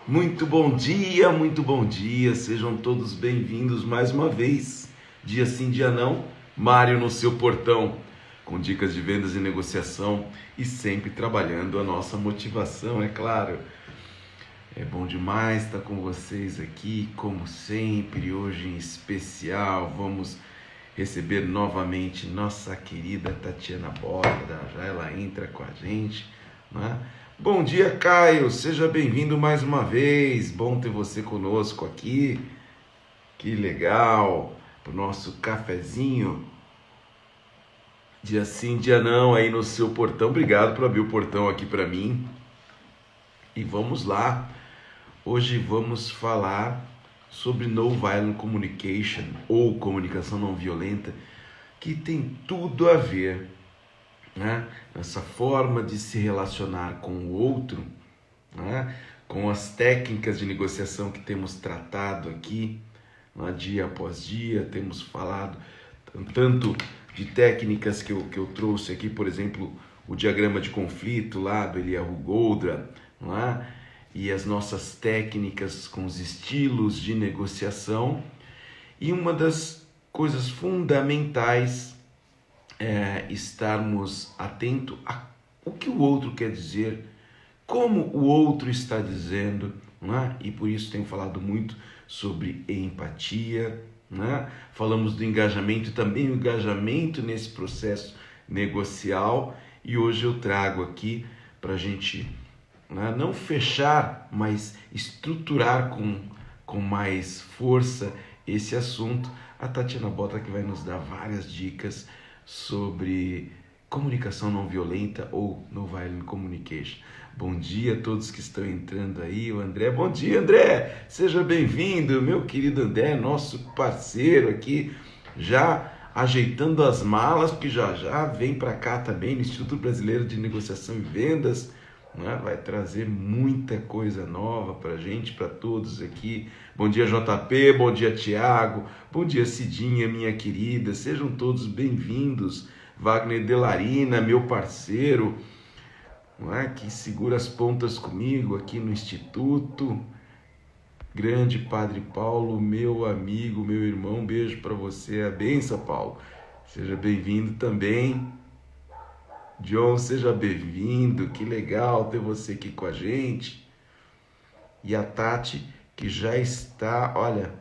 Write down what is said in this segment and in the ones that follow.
Muito bom dia, sejam todos bem-vindos mais uma vez. Dia sim, dia não, Mário no seu portão, com dicas de vendas e negociação e sempre trabalhando a nossa motivação, é claro. É bom demais estar com vocês aqui, como sempre, hoje em especial. Vamos receber novamente nossa querida Tatiana Borda, já ela entra com a gente, né? Bom dia, Caio, seja bem-vindo mais uma vez, bom ter você conosco aqui, que legal, pro nosso cafezinho, dia sim, dia não, aí no seu portão. Obrigado por abrir o portão aqui para mim, e vamos lá. Hoje vamos falar sobre No-Violent Communication, ou comunicação não violenta, que tem tudo a ver, né, nessa forma de se relacionar com o outro, né, com as técnicas de negociação que temos tratado aqui, né, dia após dia. Temos falado tanto de técnicas que eu trouxe aqui, por exemplo, o diagrama de conflito lá do Eliyahu Goldratt, não é? E as nossas técnicas com os estilos de negociação. E uma das coisas fundamentais é estarmos atentos a o que o outro quer dizer, como o outro está dizendo, né? E por isso tenho falado muito sobre empatia, né? Falamos do engajamento e também o engajamento nesse processo negocial, e hoje eu trago aqui para a gente, né, não fechar, mas estruturar com mais força esse assunto. A Tatiana Bota, que vai nos dar várias dicas sobre comunicação não violenta ou no violent communication. Bom dia a todos que estão entrando aí. O André, bom dia, André, seja bem-vindo, meu querido André, nosso parceiro aqui, já ajeitando as malas, porque já já vem para cá também no Instituto Brasileiro de Negociação e Vendas, né? Vai trazer muita coisa nova para gente, para todos aqui. Bom dia, JP, bom dia, Tiago, bom dia, Cidinha, minha querida, sejam todos bem-vindos. Wagner Delarina, meu parceiro, não é? Que segura as pontas comigo aqui no Instituto. Grande Padre Paulo, meu amigo, meu irmão, beijo para você, a benção, Paulo. Seja bem-vindo também. John, seja bem-vindo, que legal ter você aqui com a gente. E a Tati, que já está, olha,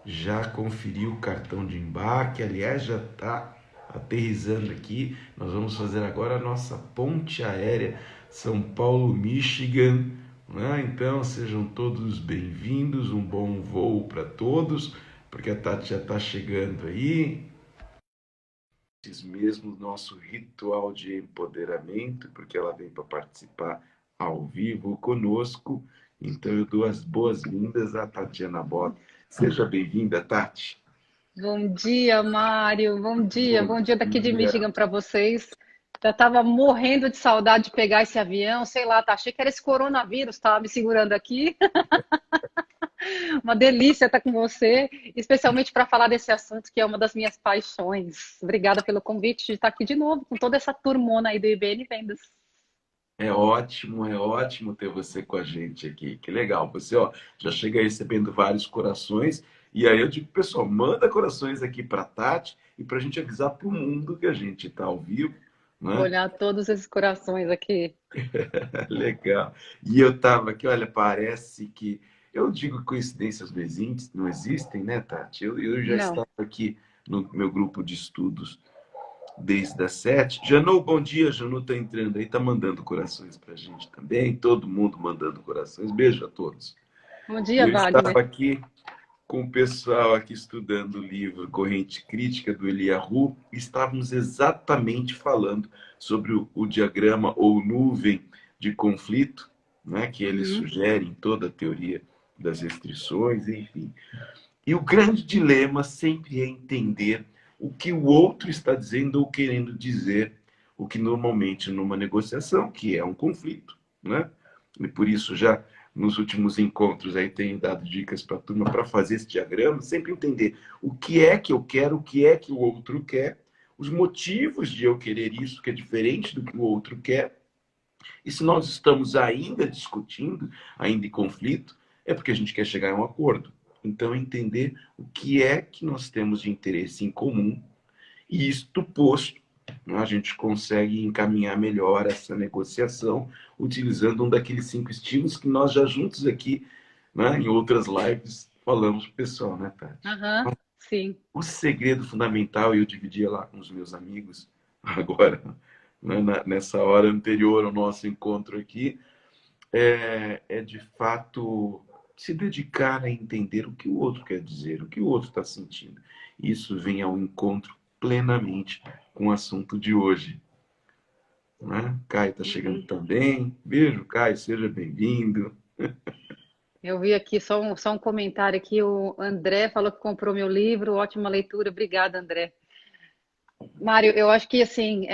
já conferiu o cartão de embarque, aliás, já está aterrissando aqui. Nós vamos fazer agora a nossa ponte aérea São Paulo, Michigan, né? Então sejam todos bem-vindos, um bom voo para todos, porque a Tati já está chegando aí. Mesmo nosso ritual de empoderamento, porque ela vem para participar ao vivo conosco. Então eu dou as boas-vindas à Tatiana Bota. Seja bem-vinda, Tati. Bom dia, Mário. Bom Bom dia daqui de dia. Michigan para vocês. Já estava morrendo de saudade de pegar esse avião, sei lá, tá? Achei que era esse coronavírus, estava me segurando aqui. Uma delícia estar com você, especialmente para falar desse assunto que é uma das minhas paixões. Obrigada pelo convite de estar aqui de novo com toda essa turmona aí do IBN Vendas. É ótimo ter você com a gente aqui. Que legal. Você, ó, já chega recebendo vários corações. E aí eu digo, pessoal, manda corações aqui para Tati e para a gente avisar para o mundo que a gente está ao vivo, Vou né? olhar todos esses corações aqui. Legal. E eu tava aqui, olha, parece que. Eu digo que coincidências não existem, né, Tati? Eu já Não. estava aqui no meu grupo de estudos desde as 7. Janu, bom dia. Janu tá entrando aí, tá mandando corações pra gente também. Todo mundo mandando corações. Beijo a todos. Bom E dia, eu estava Wagner. aqui com o pessoal aqui estudando o livro Corrente Crítica do Eliyahu, e estávamos exatamente falando sobre o diagrama ou nuvem de conflito, né, que ele Uhum. sugere em toda a teoria das restrições, enfim. E o grande dilema sempre é entender o que o outro está dizendo ou querendo dizer, o que normalmente numa negociação, que é um conflito, né? E por isso já nos últimos encontros aí tenho dado dicas para a turma para fazer esse diagrama, sempre entender o que é que eu quero, o que é que o outro quer, os motivos de eu querer isso, que é diferente do que o outro quer, E se nós estamos ainda discutindo, ainda em conflito, é porque a gente quer chegar a um acordo. Então, entender o que é que nós temos de interesse em comum, e isto posto, a gente consegue encaminhar melhor essa negociação, utilizando um daqueles 5 estilos que nós já juntos aqui, né, em outras lives, falamos para o pessoal, né, Tati? Aham, sim. O segredo fundamental, e eu dividia lá com os meus amigos, agora, né, nessa hora anterior ao nosso encontro aqui, é de fato se dedicar a entender o que o outro quer dizer, o que o outro está sentindo. Isso vem ao encontro plenamente com o assunto de hoje. Né? Caio está chegando Uhum. também. Beijo, Caio, seja bem-vindo. Eu vi aqui só um comentário aqui, o André falou que comprou meu livro, ótima leitura, obrigada, André. Mário, eu acho que assim,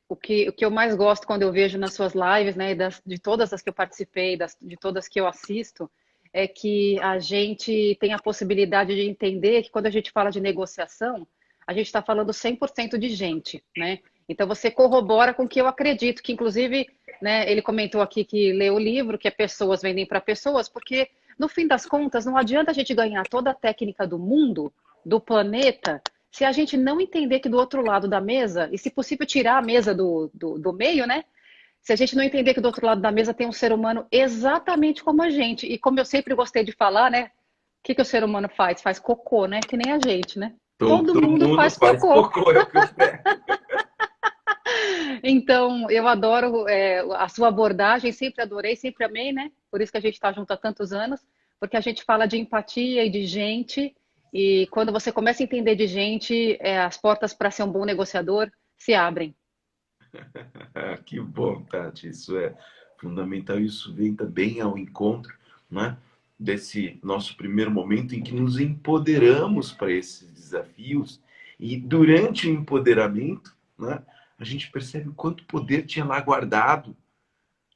o que eu mais gosto quando eu vejo nas suas lives, né, de todas as que eu participei, de todas que eu assisto, é que a gente tem a possibilidade de entender que quando a gente fala de negociação, a gente está falando 100% de gente, né? Então você corrobora com o que eu acredito, que inclusive, né, ele comentou aqui que leu o livro, que é pessoas vendem para pessoas, porque no fim das contas não adianta a gente ganhar toda a técnica do mundo, do planeta, se a gente não entender que do outro lado da mesa, e se possível tirar a mesa do meio, né? Se a gente não entender que do outro lado da mesa tem um ser humano exatamente como a gente, e como eu sempre gostei de falar, né? O que o ser humano faz? Faz cocô, né? Que nem a gente, né? Todo Todo mundo mundo faz faz cocô. cocô, é o que eu pego. Então, eu adoro a sua abordagem, sempre adorei, sempre amei, né? Por isso que a gente está junto há tantos anos, porque a gente fala de empatia e de gente, e quando você começa a entender de gente, as portas para ser um bom negociador se abrem. Ah, que bom, Tati. Isso é fundamental. Isso vem também ao encontro, né, desse nosso primeiro momento em que nos empoderamos para esses desafios. E durante o empoderamento, né, a gente percebe quanto poder tinha lá guardado.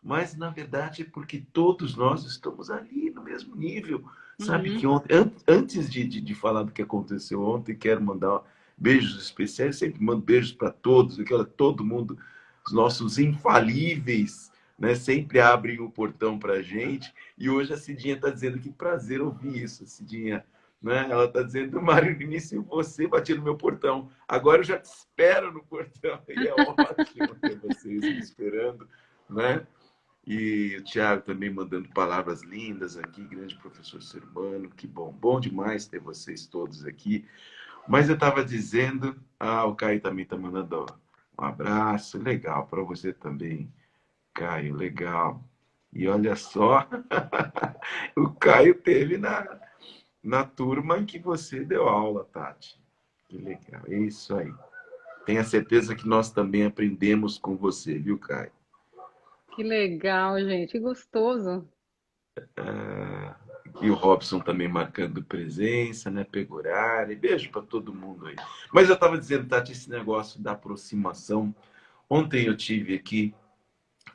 Mas, na verdade, é porque todos nós estamos ali no mesmo nível. Sabe que Uhum. ontem, antes de falar do que aconteceu ontem, quero mandar beijos especiais. Sempre mando beijos para todos, aquela, todo mundo, os nossos infalíveis, né? Sempre abrem o portão para a gente. E hoje a Cidinha está dizendo que prazer ouvir isso, Cidinha. Né? Ela está dizendo, Mário, no início você batia no meu portão. Agora eu já te espero no portão. E é ótimo ter vocês me esperando, né? E o Thiago também mandando palavras lindas aqui, grande professor ser humano, que bom, bom demais ter vocês todos aqui. Mas eu estava dizendo, o Caio também está mandando um abraço, legal, para você também, Caio, legal. E olha só, o Caio teve na turma em que você deu aula, Tati. Que legal, é isso aí. Tenha certeza que nós também aprendemos com você, viu, Caio? Que legal, gente, que gostoso. E o Robson também marcando presença, né? Pegorari. Beijo para todo mundo aí. Mas eu estava dizendo, Tati, esse negócio da aproximação. Ontem eu tive aqui,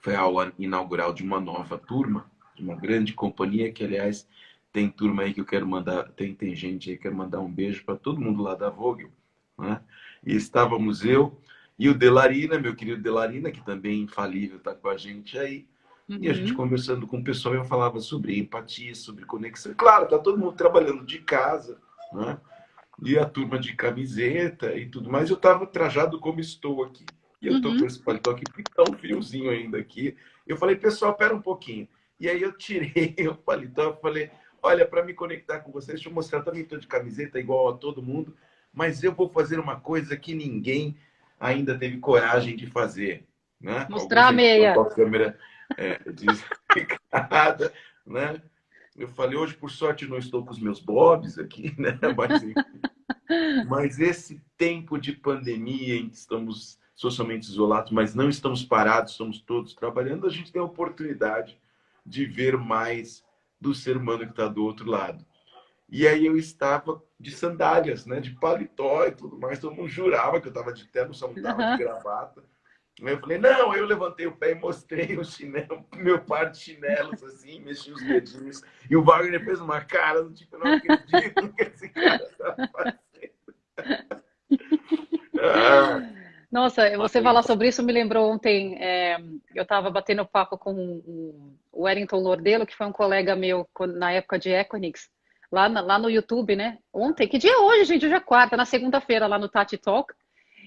foi a aula inaugural de uma nova turma, de uma grande companhia, que, aliás, tem turma aí que eu quero mandar, tem gente aí que eu quero mandar um beijo para todo mundo lá da Vogel, né? E estávamos eu e o Delarina, meu querido Delarina, que também é infalível, está com a gente aí. E a gente Uhum. conversando com o pessoal, eu falava sobre empatia, sobre conexão. Claro, tá todo mundo trabalhando de casa, né? E a turma de camiseta e tudo mais. Eu estava trajado como estou aqui. E eu estou com Uhum. esse paletó aqui, porque tá um friozinho ainda aqui. Eu falei, pessoal, pera um pouquinho. E aí eu tirei o paletó e falei, olha, para me conectar com vocês, deixa eu mostrar, eu também estou de camiseta igual a todo mundo, mas eu vou fazer uma coisa que ninguém ainda teve coragem de fazer. Né? Mostrar Alguns a aí estão com meia. a câmera desligada, né? Eu falei, hoje, por sorte, não estou com os meus bobs aqui, né? Mas esse tempo de pandemia em que estamos socialmente isolados, mas não estamos parados, estamos todos trabalhando, a gente tem a oportunidade de ver mais do ser humano que está do outro lado. E aí eu estava de sandálias, né? De paletó e tudo mais, todo mundo jurava que eu estava de terno, só não estava de Uhum. gravata. Aí eu falei, não, eu levantei o pé e mostrei o chinelo, meu par de chinelos, assim, mexi os dedinhos. E o Wagner fez uma cara do tipo, eu não acredito no que esse cara tá fazendo. Ah, Nossa, você falar sobre isso me lembrou ontem. eu estava batendo papo com o Wellington Lordelo, que foi um colega meu na época de Equinix, lá no YouTube, né? Ontem, que dia é hoje, gente? Hoje é quarta, na segunda-feira, lá no Tati Talk.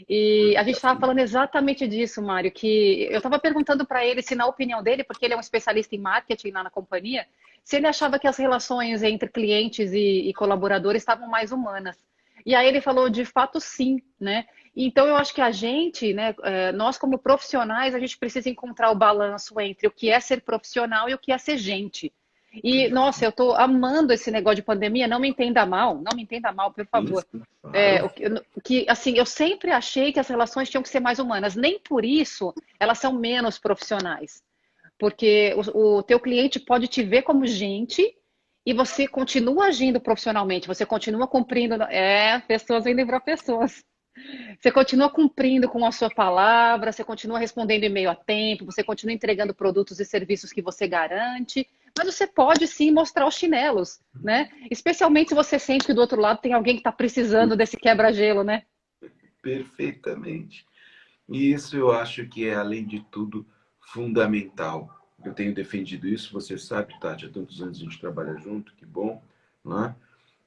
E a gente estava falando exatamente disso, Mário, que eu estava perguntando para ele se, na opinião dele, porque ele é um especialista em marketing lá na companhia, se ele achava que as relações entre clientes e colaboradores estavam mais humanas. E aí ele falou, de fato, sim, né? Então eu acho que a gente, né, nós como profissionais, a gente precisa encontrar o balanço entre o que é ser profissional e o que é ser gente. E, nossa, eu estou amando esse negócio de pandemia, não me entenda mal, por favor. Sim, claro. Assim, eu sempre achei que as relações tinham que ser mais humanas. Nem por isso elas são menos profissionais. Porque o teu cliente pode te ver como gente e você continua agindo profissionalmente, você continua cumprindo. Pessoas vendem para pessoas. Você continua cumprindo com a sua palavra, você continua respondendo e-mail a tempo, você continua entregando produtos e serviços que você garante, mas você pode sim mostrar os chinelos, né? Especialmente se você sente que do outro lado tem alguém que está precisando desse quebra-gelo, né? Perfeitamente. E isso eu acho que é, além de tudo, fundamental. Eu tenho defendido isso, você sabe, Tati, há tantos anos a gente trabalha junto, que bom, né?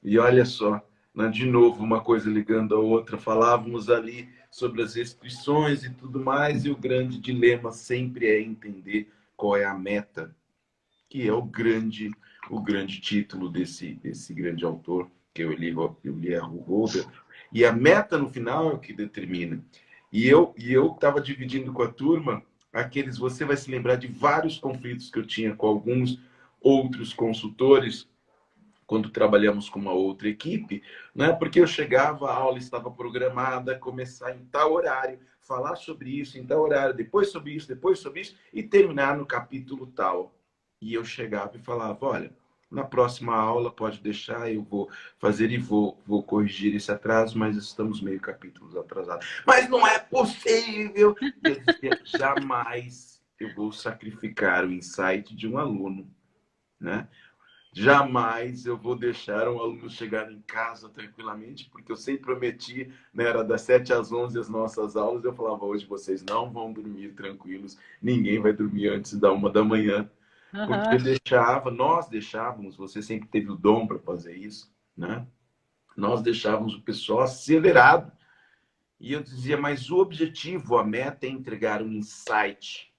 E olha só, né, de novo, uma coisa ligando a outra, falávamos ali sobre as restrições e tudo mais, e o grande dilema sempre é entender qual é a meta, que é o grande título desse grande autor, que é o Eli Holder. E a meta no final é o que determina. E eu estava dividindo com a turma aqueles, você vai se lembrar de vários conflitos que eu tinha com alguns outros consultores quando trabalhamos com uma outra equipe, né? Porque eu chegava, a aula estava programada, começar em tal horário, falar sobre isso em tal horário, depois sobre isso, e terminar no capítulo tal. E eu chegava e falava, olha, na próxima aula pode deixar, eu vou fazer e vou corrigir esse atraso, mas estamos meio capítulos atrasados. Mas não é possível! E eu dizia, jamais eu vou sacrificar o insight de um aluno, né? Jamais eu vou deixar um aluno chegar em casa tranquilamente, porque eu sempre prometi, né, era das 7 às 11 as nossas aulas, eu falava, hoje vocês não vão dormir tranquilos, ninguém vai dormir antes da 1 da manhã, porque Uhum. nós deixávamos, você sempre teve o dom para fazer isso, né? Nós deixávamos o pessoal acelerado. E eu dizia, mas o objetivo, a meta é entregar um insight,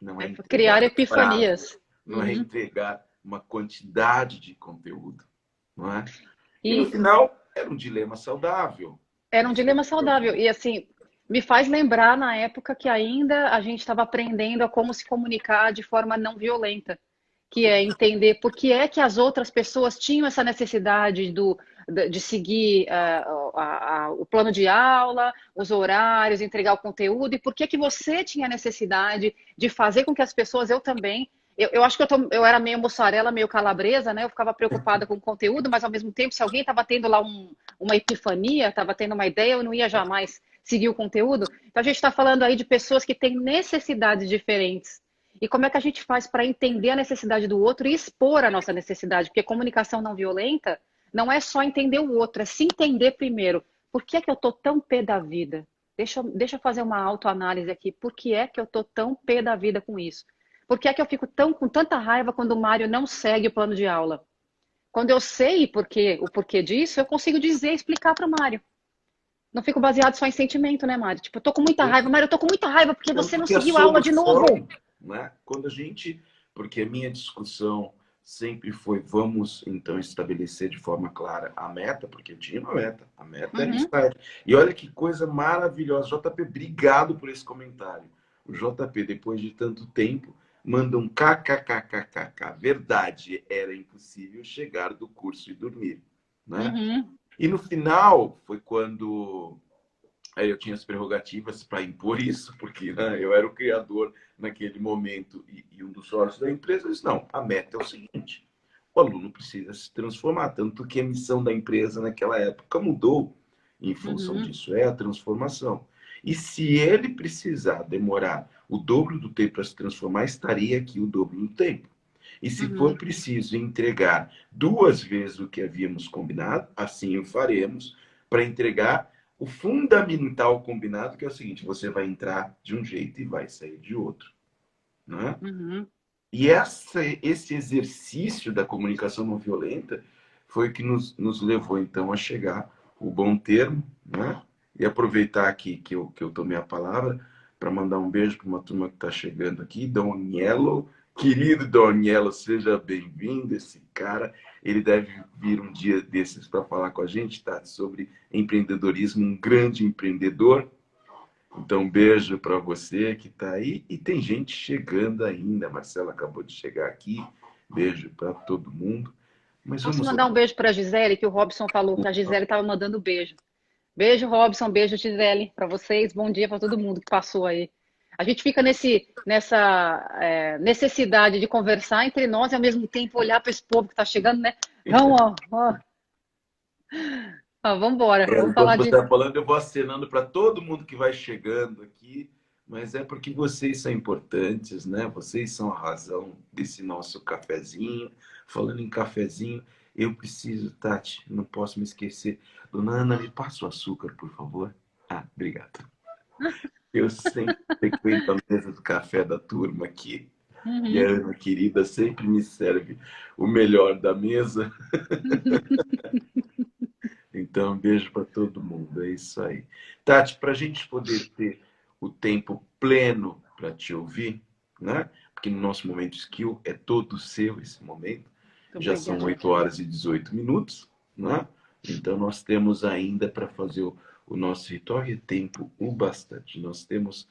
não é É entregar criar prazo, epifanias. não é Uhum. entregar uma quantidade de conteúdo, não é? E no E final, era um dilema saudável. era um Você dilema saudável. E assim, me faz lembrar na época que ainda a gente estava aprendendo a como se comunicar de forma não violenta, que é entender por que é que as outras pessoas tinham essa necessidade de seguir o plano de aula, os horários, entregar o conteúdo, e por que que você tinha necessidade de fazer com que as pessoas, eu também. Eu acho que eu era meio mussarela, meio calabresa, né? Eu ficava preocupada com o conteúdo, mas ao mesmo tempo, se alguém estava tendo lá uma epifania, estava tendo uma ideia, eu não ia jamais seguir o conteúdo. Então a gente está falando aí de pessoas que têm necessidades diferentes. E como é que a gente faz para entender a necessidade do outro e expor a nossa necessidade? Porque comunicação não violenta não é só entender o outro, é se entender primeiro. Por que é que eu estou tão pé da vida? Deixa eu fazer uma autoanálise aqui. Por que é que eu estou tão pé da vida com isso? Por que é que eu fico com tanta raiva quando o Mário não segue o plano de aula? Quando eu sei o porquê disso, eu consigo dizer, explicar para o Mário. Não fico baseado só em sentimento, né, Mário? Tipo, eu tô com muita raiva. Mário, eu tô com muita raiva porque Não, você não porque a seguiu a aula de novo. solução, né? Quando a gente, porque a minha discussão sempre foi, vamos então estabelecer de forma clara a meta, porque eu tinha uma meta, a meta era Uhum. insight. E olha que coisa maravilhosa, JP, obrigado por esse comentário. O JP, depois de tanto tempo, manda um kkkkkk. Verdade, era impossível chegar do curso e dormir, né? Uhum. E no final foi quando aí eu tinha as prerrogativas para impor isso, porque né, eu era o criador naquele momento e um dos sócios da empresa. Eu disse, não, a meta é o seguinte, o aluno precisa se transformar, tanto que a missão da empresa naquela época mudou em função Uhum. disso, é a transformação. E se ele precisar demorar o dobro do tempo para se transformar, estaria aqui o dobro do tempo. E se for Uhum. preciso entregar 2 vezes o que havíamos combinado, assim o faremos, para entregar o fundamental combinado, que é o seguinte: você vai entrar de um jeito e vai sair de outro. né? Uhum. E esse exercício da comunicação não violenta foi o que nos levou, então, a chegar o bom termo, né? E aproveitar aqui que eu tomei a palavra para mandar um beijo para uma turma que está chegando aqui, Doniello. Querido Doniello, seja bem-vindo. Esse cara, ele deve vir um dia desses para falar com a gente, tá? Sobre empreendedorismo, um grande empreendedor. Então, um beijo para você que está aí. E tem gente chegando ainda. A Marcela acabou de chegar aqui. Beijo para todo mundo. Mas Posso vamos lá. mandar um beijo para a Gisele, que o Robson falou que a Gisele estava mandando beijo. Beijo, Robson, beijo, Gisele, para vocês. Bom dia para todo mundo que passou aí. A gente fica nessa necessidade de conversar entre nós e ao mesmo tempo olhar para esse povo que está chegando, né? Vamos, vamos embora. Vamos Enquanto falar você de. está falando, eu vou acenando para todo mundo que vai chegando aqui. Mas é porque vocês são importantes, né? Vocês são a razão desse nosso cafezinho. Falando em cafezinho, eu preciso, Tati, não posso me esquecer. Dona Ana, me passa o açúcar, por favor. Ah, obrigado. Eu sempre frequento a mesa do café da turma aqui. E a Uhum. Ana querida sempre me serve o melhor da mesa. Então, um beijo para todo mundo. É isso aí. Tati, para a gente poder ter o tempo pleno para te ouvir, né? Porque no nosso momento skill é todo seu esse momento. Muito Já são obrigada. 8 horas e 18 minutos, né? Então, nós temos ainda para fazer o nosso ritual e é tempo o bastante. Nós temos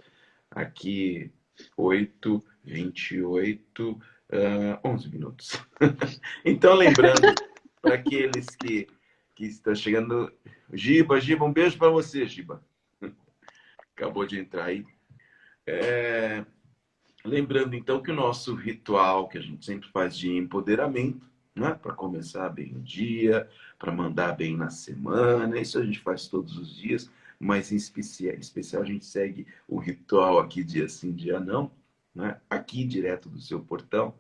aqui 8, 28, 11 minutos. Então, lembrando, para aqueles que estão chegando, Giba, um beijo para você, Giba. Acabou de entrar aí. Lembrando, então, que o nosso ritual, que a gente sempre faz de empoderamento, né? Para começar bem o dia, para mandar bem na semana, isso a gente faz todos os dias, mas em especial a gente segue o ritual aqui dia sim, dia não, né? Aqui direto do seu portão.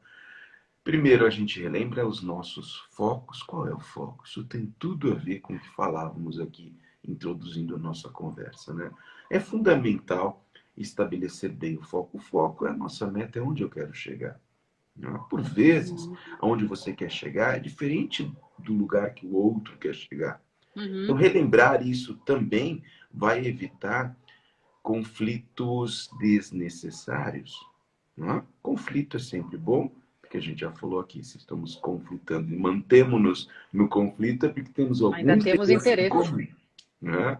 Primeiro a gente relembra os nossos focos. Qual é o foco? Isso tem tudo a ver com o que falávamos aqui, introduzindo a nossa conversa, né? É fundamental estabelecer bem o foco. O foco é a nossa meta, é onde eu quero chegar, né? Por vezes, Uhum. aonde você quer chegar é diferente do lugar que o outro quer chegar. Então, Uhum. relembrar isso também vai evitar conflitos desnecessários, não é? Conflito é sempre bom, porque a gente já falou aqui, se estamos conflitando e mantemos-nos no conflito é porque temos algum Ainda temos interesse em interesse. comum, né?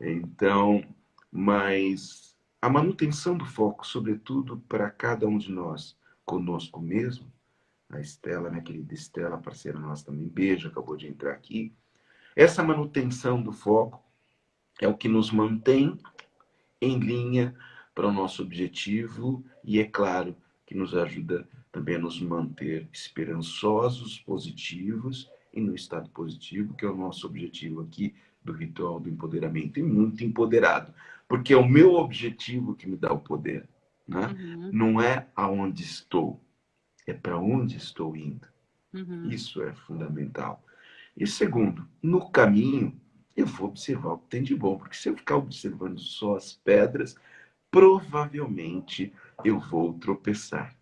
Então, mas a manutenção do foco, sobretudo para cada um de nós, conosco mesmo, a Estela, minha querida Estela, parceira nossa também, beijo, acabou de entrar aqui. Essa manutenção do foco é o que nos mantém em linha para o nosso objetivo e, é claro, que nos ajuda também a nos manter esperançosos, positivos e no estado positivo, que é o nosso objetivo aqui do ritual do empoderamento, e muito empoderado, porque é o meu objetivo que me dá o poder, né? Uhum. Não é aonde estou, é para onde estou indo. Uhum. Isso é fundamental. E segundo, no caminho, eu vou observar o que tem de bom, porque se eu ficar observando só as pedras, provavelmente eu vou tropeçar.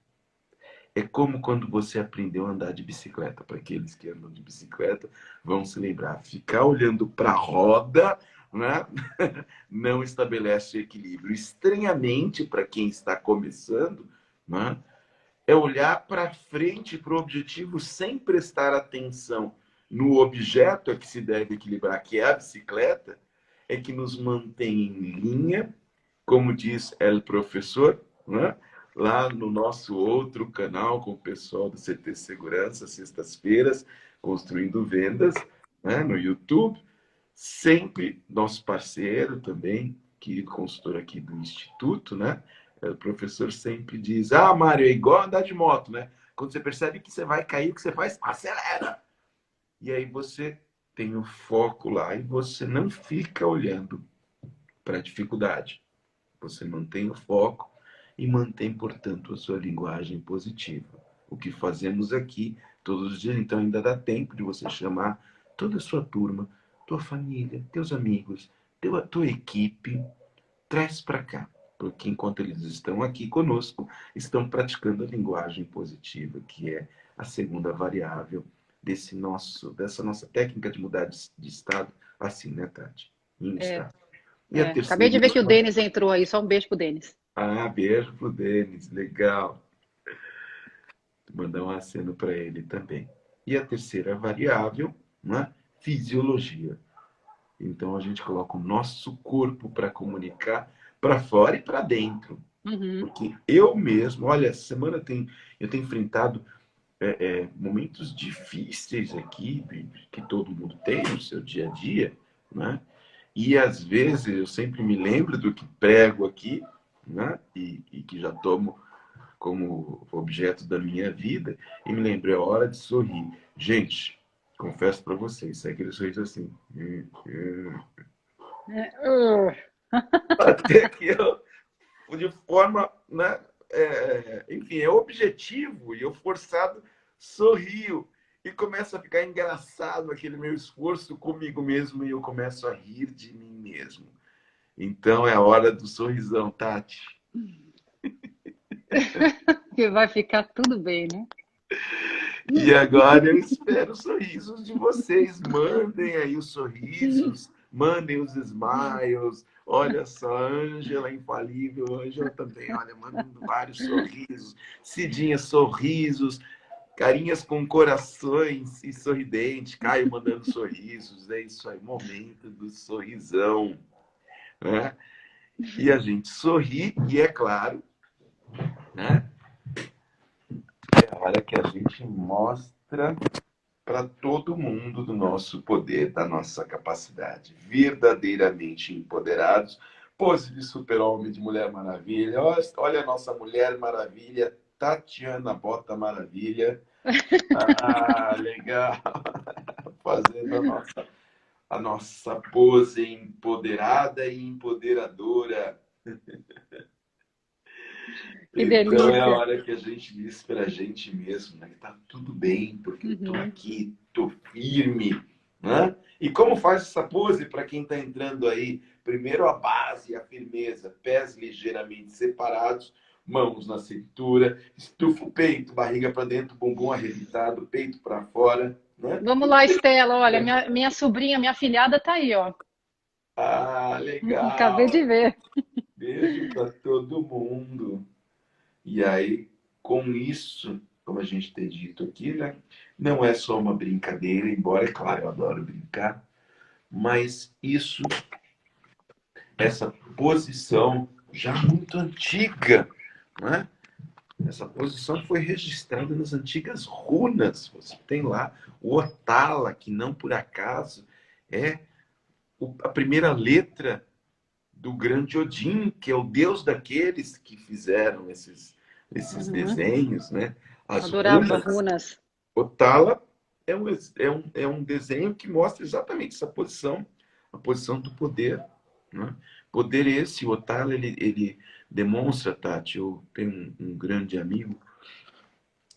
É como quando você aprendeu a andar de bicicleta. Para aqueles que andam de bicicleta, vão se lembrar. Ficar olhando para a roda, né? Não estabelece equilíbrio. Estranhamente, para quem está começando, né? É olhar para frente, para o objetivo, sem prestar atenção no objeto a que se deve equilibrar, que é a bicicleta, é que nos mantém em linha, como diz el professor, né? Lá no nosso outro canal com o pessoal do CT Segurança, sextas-feiras, construindo vendas, né? No YouTube, sempre nosso parceiro também, querido consultor aqui do Instituto, né? O professor sempre diz: Ah, Mário, é igual andar de moto, né? Quando você percebe que você vai cair, o que você faz? Acelera! E aí você tem o foco lá e você não fica olhando para a dificuldade. Você mantém o foco e mantém, portanto, a sua linguagem positiva. O que fazemos aqui todos os dias, então ainda dá tempo de você chamar toda a sua turma, tua família, teus amigos, tua equipe, traz para cá. porque enquanto eles estão aqui conosco, estão praticando a linguagem positiva, que é a segunda variável dessa nossa técnica de mudar de estado, assim, né, Tati? Em É, estado. E a Acabei terceira. de ver que o Denis entrou aí, só um beijo pro Denis. Ah, beijo pro Denis, legal. Vou mandar um aceno para ele também. E a terceira variável, né? Fisiologia. Então a gente coloca o nosso corpo para comunicar para fora e para dentro. Uhum. Porque eu mesmo, olha, essa semana eu tenho enfrentado momentos difíceis aqui, que todo mundo tem no seu dia a dia, né? E às vezes eu sempre me lembro do que prego aqui, né? E que já tomo como objeto da minha vida, e me lembro, é hora de sorrir. Gente, confesso para vocês, é aquele sorriso assim. Até que eu, de forma, né, enfim, é objetivo, e eu forçado sorrio. E começa a ficar engraçado aquele meu esforço comigo mesmo, e eu começo a rir de mim mesmo. Então é a hora do sorrisão, Tati. Que vai ficar tudo bem, né? E agora eu espero os sorrisos de vocês. Mandem aí os sorrisos, mandem os smiles. Olha só, Ângela infalível, Ângela também, olha, mandando vários sorrisos. Cidinha, sorrisos, carinhas com corações e sorridente. Caio mandando sorrisos, é isso aí, momento do sorrisão, né? E a gente sorri, e é claro, né? É a hora que a gente mostra para todo mundo do nosso poder, da nossa capacidade. Verdadeiramente empoderados. Pose de super-homem, de Mulher Maravilha. Olha a nossa Mulher Maravilha, Tatiana Bota Maravilha. Ah, legal. Fazendo a nossa pose empoderada e empoderadora. Que Então é a delícia. hora que a gente diz para a gente mesmo, né, que tá tudo bem, porque eu tô Uhum. aqui, tô firme, né? E como faz essa pose para quem está entrando aí? Primeiro a base, a firmeza, pés ligeiramente separados, mãos na cintura, estufa o peito, barriga para dentro, bumbum arrebitado, peito para fora, né? Vamos lá, Estela. Olha, minha sobrinha, minha filhada tá aí, ó. Ah, Acabei legal. de ver. Beijo para todo mundo. E aí, com isso, como a gente tem dito aqui, né? Não é só uma brincadeira, embora, é claro, eu adoro brincar, mas isso, essa posição já muito antiga, né? Essa posição foi registrada nas antigas runas. Você tem lá o Otala, que não por acaso é a primeira letra do grande Odin, que é o deus daqueles que fizeram esses Uhum. desenhos, né? As Adorava runas. runas. Otala é um desenho que mostra exatamente essa posição, a posição do poder, né? Poder esse, o Otala, ele demonstra, Tati, eu tenho um grande amigo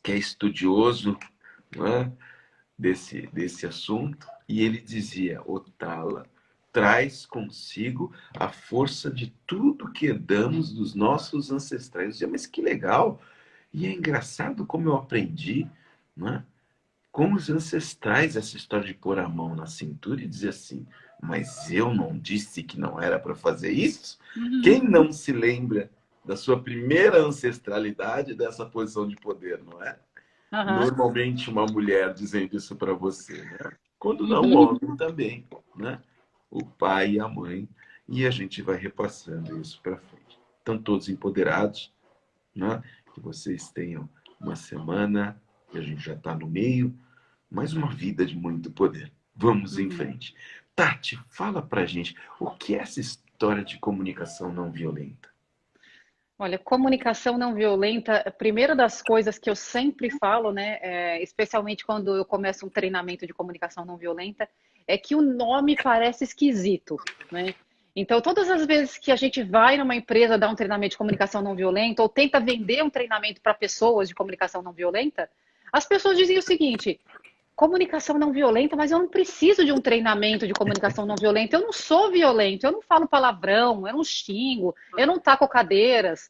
que é estudioso, né, desse assunto, e ele dizia, Otala traz consigo a força de tudo que herdamos dos nossos ancestrais. Eu dizia, mas que legal! E é engraçado como eu aprendi, né, com os ancestrais essa história de pôr a mão na cintura e dizer assim, mas eu não disse que não era para fazer isso? Uhum. Quem não se lembra da sua primeira ancestralidade dessa posição de poder, não é? Aham. Normalmente uma mulher dizendo isso para você, né? Quando não, o homem também, né? O pai e a mãe, e a gente vai repassando isso para frente. Estão todos empoderados, né? Que vocês tenham uma semana, que a gente já está no meio, mais uma vida de muito poder. Vamos em Uhum. frente. Tati, fala pra gente, o que é essa história de comunicação não violenta? Olha, comunicação não violenta, a primeira das coisas que eu sempre falo, né, especialmente quando eu começo um treinamento de comunicação não violenta, é que o nome parece esquisito, né? Então, todas as vezes que a gente vai numa empresa dar um treinamento de comunicação não violenta ou tenta vender um treinamento para pessoas de comunicação não violenta, as pessoas dizem o seguinte: comunicação não violenta, mas eu não preciso de um treinamento de comunicação não violenta. Eu não sou violento, eu não falo palavrão, eu não xingo, eu não taco cadeiras.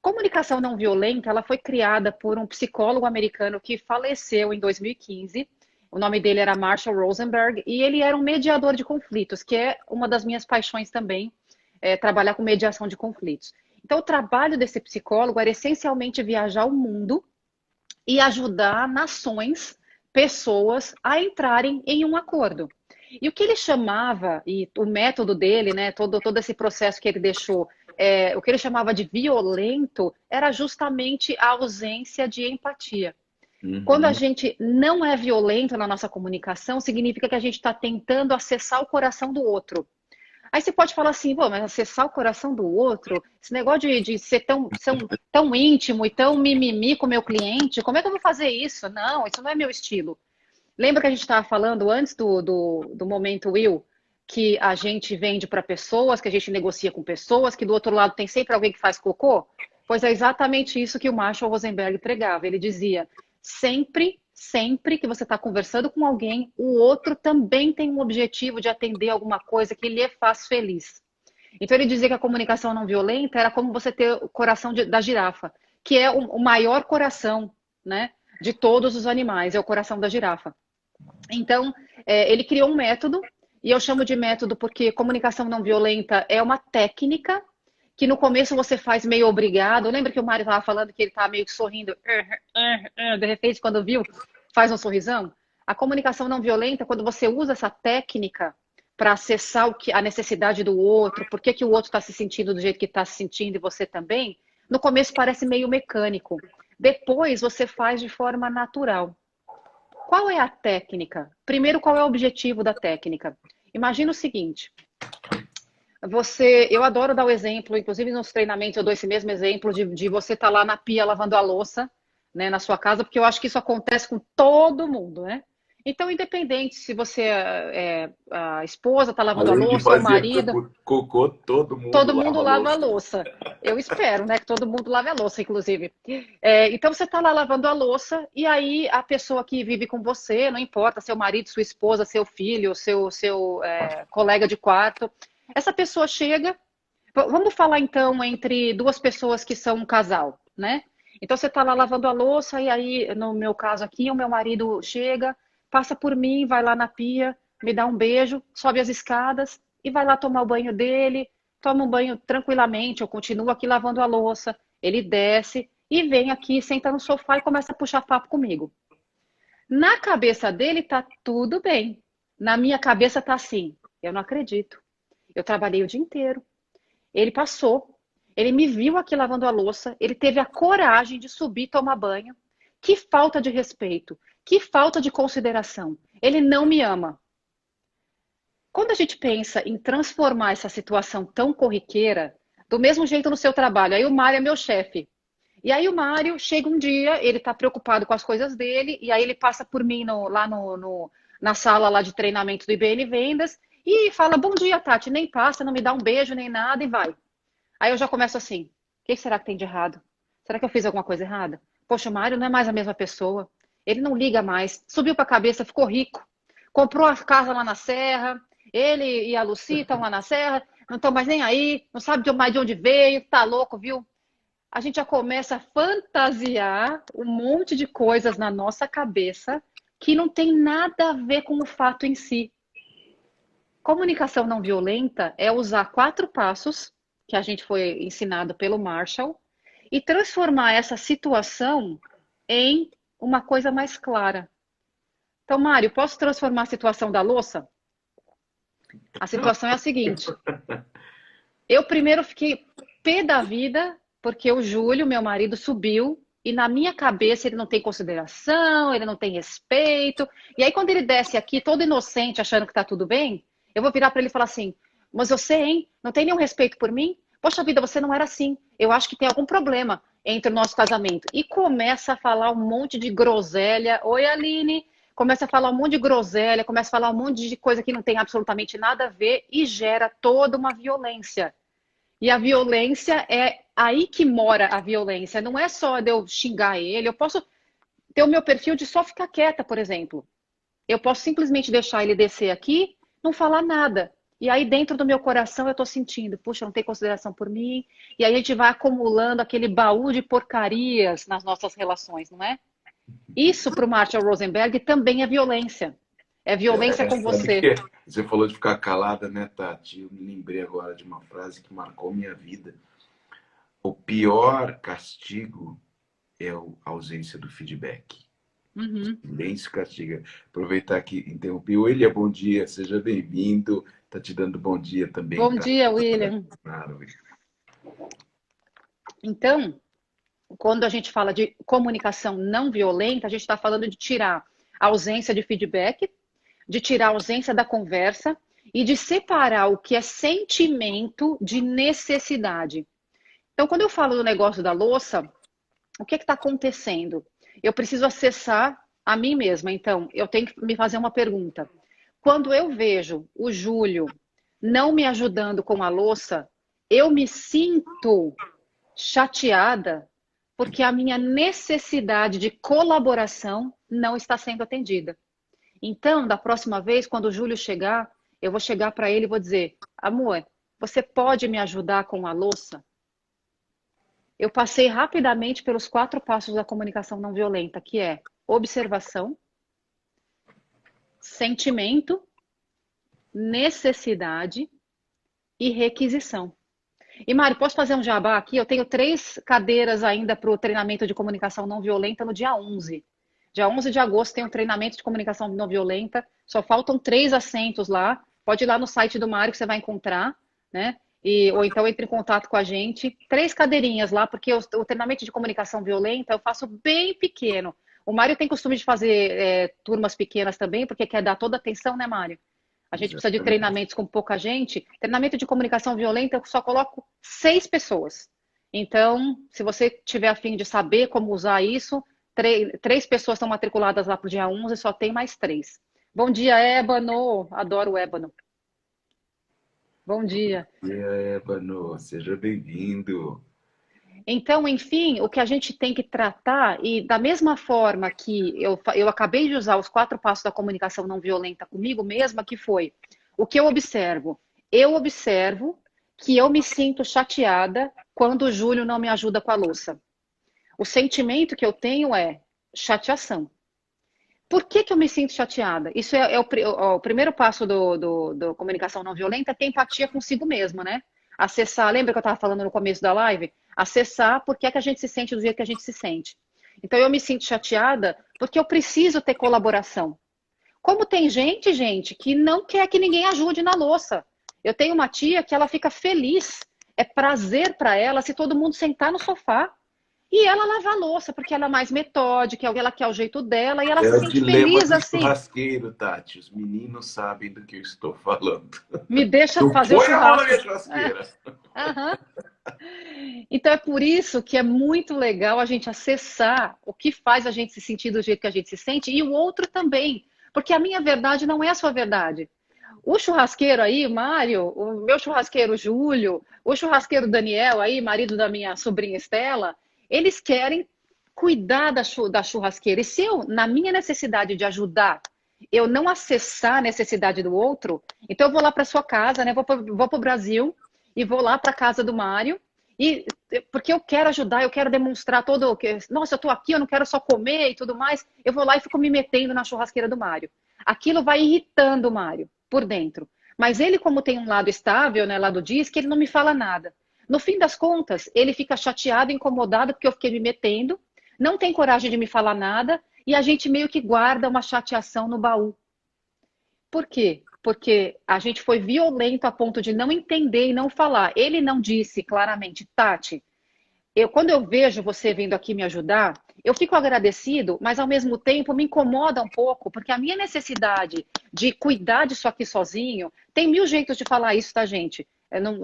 Comunicação não violenta, ela foi criada por um psicólogo americano que faleceu em 2015. O nome dele era Marshall Rosenberg e ele era um mediador de conflitos, que é uma das minhas paixões também, trabalhar com mediação de conflitos. Então, o trabalho desse psicólogo era essencialmente viajar o mundo e ajudar nações, pessoas a entrarem em um acordo. E o que ele chamava, e o método dele, né, todo esse processo que ele deixou, o que ele chamava de violento, era justamente a ausência de empatia. Quando a gente não é violento na nossa comunicação, significa que a gente está tentando acessar o coração do outro. Aí você pode falar assim, pô, mas acessar o coração do outro, esse negócio de ser tão íntimo e tão mimimi com o meu cliente, como é que eu vou fazer isso? Não, isso não é meu estilo. Lembra que a gente estava falando antes do momento Will, que a gente vende para pessoas, que a gente negocia com pessoas, que do outro lado tem sempre alguém que faz cocô? Pois é exatamente isso que o Marshall Rosenberg pregava. Ele dizia, sempre que você está conversando com alguém, o outro também tem um objetivo de atender alguma coisa que lhe faz feliz. Então ele dizia que a comunicação não violenta era como você ter o coração da girafa, que é o maior coração, né, de todos os animais, é o coração da girafa. Então, ele criou um método, e eu chamo de método porque comunicação não violenta é uma técnica que no começo você faz meio obrigado. Lembra que o Mário estava falando que ele estava meio que sorrindo? De repente, quando viu, faz um sorrisão? A comunicação não violenta, quando você usa essa técnica para acessar a necessidade do outro, por que o outro está se sentindo do jeito que está se sentindo e você também, no começo parece meio mecânico. Depois você faz de forma natural. Qual é a técnica? Primeiro, qual é o objetivo da técnica? Imagina o seguinte... eu adoro dar o exemplo, inclusive nos treinamentos eu dou esse mesmo exemplo de você estar lá na pia lavando a louça, né, na sua casa, porque eu acho que isso acontece com todo mundo, né? Então, independente se você a esposa está lavando a louça, ou o marido... Cocô, todo mundo lava a louça. Eu espero, né, que todo mundo lave a louça, inclusive. Então, você está lá lavando a louça e aí a pessoa que vive com você, não importa, seu marido, sua esposa, seu filho, seu colega de quarto... Essa pessoa chega, vamos falar então entre duas pessoas que são um casal, né? Então você está lá lavando a louça e aí, no meu caso aqui, o meu marido chega, passa por mim, vai lá na pia, me dá um beijo, sobe as escadas e vai lá tomar o banho dele, toma um banho tranquilamente, eu continuo aqui lavando a louça, ele desce e vem aqui, senta no sofá e começa a puxar papo comigo. Na cabeça dele tá tudo bem, na minha cabeça tá assim, eu não acredito. Eu trabalhei o dia inteiro. Ele passou, ele me viu aqui lavando a louça, ele teve a coragem de subir e tomar banho. Que falta de respeito, que falta de consideração. Ele não me ama. Quando a gente pensa em transformar essa situação tão corriqueira, do mesmo jeito no seu trabalho, aí o Mário é meu chefe. E aí o Mário chega um dia, ele está preocupado com as coisas dele, e aí ele passa por mim lá na sala lá de treinamento do IBN Vendas, e fala, bom dia, Tati, nem passa, não me dá um beijo, nem nada, e vai. Aí eu já começo assim, o que será que tem de errado? Será que eu fiz alguma coisa errada? Poxa, o Mário não é mais a mesma pessoa, ele não liga mais, subiu para a cabeça, ficou rico, comprou a casa lá na Serra, ele e a Lucy estão lá na Serra, não estão mais nem aí, não sabe mais de onde veio, tá louco, viu? A gente já começa a fantasiar um monte de coisas na nossa cabeça que não tem nada a ver com o fato em si. Comunicação não violenta é usar 4 passos que a gente foi ensinado pelo Marshall e transformar essa situação em uma coisa mais clara. Então, Mário, posso transformar a situação da louça? A situação é a seguinte. Eu primeiro fiquei pé da vida porque o Júlio, meu marido, subiu e na minha cabeça ele não tem consideração, ele não tem respeito. E aí quando ele desce aqui todo inocente achando que tá tudo bem, eu vou virar para ele e falar assim, mas você, hein, não tem nenhum respeito por mim? Poxa vida, você não era assim. Eu acho que tem algum problema entre o nosso casamento. E começa a falar um monte de groselha. Oi, Aline. Começa a falar um monte de groselha, começa a falar um monte de coisa que não tem absolutamente nada a ver e gera toda uma violência. E a violência é aí que mora a violência. Não é só de eu xingar ele. Eu posso ter o meu perfil de só ficar quieta, por exemplo. Eu posso simplesmente deixar ele descer aqui, não falar nada. E aí, dentro do meu coração, eu estou sentindo, puxa, não tem consideração por mim. E aí a gente vai acumulando aquele baú de porcarias nas nossas relações, não é? Isso, para o Marshall Rosenberg, também é violência. É violência com Sabe você. que você falou de ficar calada, né, Tati? Eu me lembrei agora de uma frase que marcou minha vida. O pior castigo é a ausência do feedback. Uhum. Silêncio castiga. Aproveitar que interrompi. William, bom dia, seja bem-vindo. Tá te dando bom dia também, Bom tá? dia, William. Claro. Então, quando a gente fala de comunicação não violenta, a gente está falando de tirar a ausência de feedback, de tirar a ausência da conversa e de separar o que é sentimento de necessidade. Então, quando eu falo do negócio da louça, o que está acontecendo? Eu preciso acessar a mim mesma. Então, eu tenho que me fazer uma pergunta. Quando eu vejo o Júlio não me ajudando com a louça, eu me sinto chateada porque a minha necessidade de colaboração não está sendo atendida. Então, da próxima vez, quando o Júlio chegar, eu vou chegar para ele e vou dizer: amor, você pode me ajudar com a louça? Eu passei rapidamente pelos 4 passos da comunicação não violenta, que é observação, sentimento, necessidade e requisição. E Mário, posso fazer um jabá aqui? Eu tenho 3 cadeiras ainda para o treinamento de comunicação não violenta no dia 11. Dia 11 de agosto tem um treinamento de comunicação não violenta. Só faltam 3 assentos lá. Pode ir lá no site do Mário que você vai encontrar, né? Ou então entre em contato com a gente. 3 cadeirinhas lá, porque o treinamento de comunicação violenta eu faço bem pequeno. O Mário tem costume de fazer turmas pequenas também, porque quer dar toda a atenção, né, Mário? A gente precisa de Exatamente. treinamentos com pouca gente. Treinamento de comunicação violenta, eu só coloco 6 pessoas. Então, se você tiver a fim de saber como usar isso, 3 pessoas estão matriculadas lá para o dia 11, só tem mais 3. Bom dia, Ébano. Adoro o Ébano. Bom dia. E aí, Ébano, seja bem-vindo. Então, enfim, o que a gente tem que tratar, e da mesma forma que eu acabei de usar os 4 passos da comunicação não violenta comigo mesma, que foi o que eu observo. Eu observo que eu me sinto chateada quando o Júlio não me ajuda com a louça. O sentimento que eu tenho é chateação. Por que que eu me sinto chateada? Isso é o primeiro passo do comunicação não violenta, é ter empatia consigo mesmo, né? Acessar, lembra que eu estava falando no começo da live? Acessar por que é que a gente se sente do jeito que a gente se sente. Então eu me sinto chateada porque eu preciso ter colaboração. Como tem gente, que não quer que ninguém ajude na louça. Eu tenho uma tia que ela fica feliz, é prazer para ela se todo mundo sentar no sofá e ela lavar a louça, porque ela é mais metódica, ela quer o jeito dela e ela É se o sente dilema feliz do assim. churrasqueiro, Tati. Os meninos sabem do que eu estou falando. Me deixa Não fazer o põe a mão na minha churrasco. churrasqueira. Aham. Então é por isso que é muito legal a gente acessar o que faz a gente se sentir do jeito que a gente se sente e o outro também. Porque a minha verdade não é a sua verdade. O churrasqueiro aí, Mário, o meu churrasqueiro Júlio, o churrasqueiro Daniel aí, marido da minha sobrinha Estela, eles querem cuidar da churrasqueira. E se eu, na minha necessidade de ajudar, eu não acessar a necessidade do outro, então eu vou lá para sua casa, né? Vou para o Brasil e vou lá para a casa do Mário. E porque eu quero ajudar, eu quero demonstrar todo o que, nossa, eu tô aqui, eu não quero só comer e tudo mais. Eu vou lá e fico me metendo na churrasqueira do Mário. Aquilo vai irritando o Mário por dentro. Mas ele, como tem um lado estável, né, lado diz, que ele não me fala nada. No fim das contas, ele fica chateado, incomodado, porque eu fiquei me metendo, não tem coragem de me falar nada, e a gente meio que guarda uma chateação no baú. Por quê? Porque a gente foi violento a ponto de não entender e não falar. Ele não disse claramente, Tati, quando eu vejo você vindo aqui me ajudar, eu fico agradecido, mas ao mesmo tempo me incomoda um pouco, porque a minha necessidade de cuidar disso aqui sozinho, tem 1000 jeitos de falar isso, tá, gente?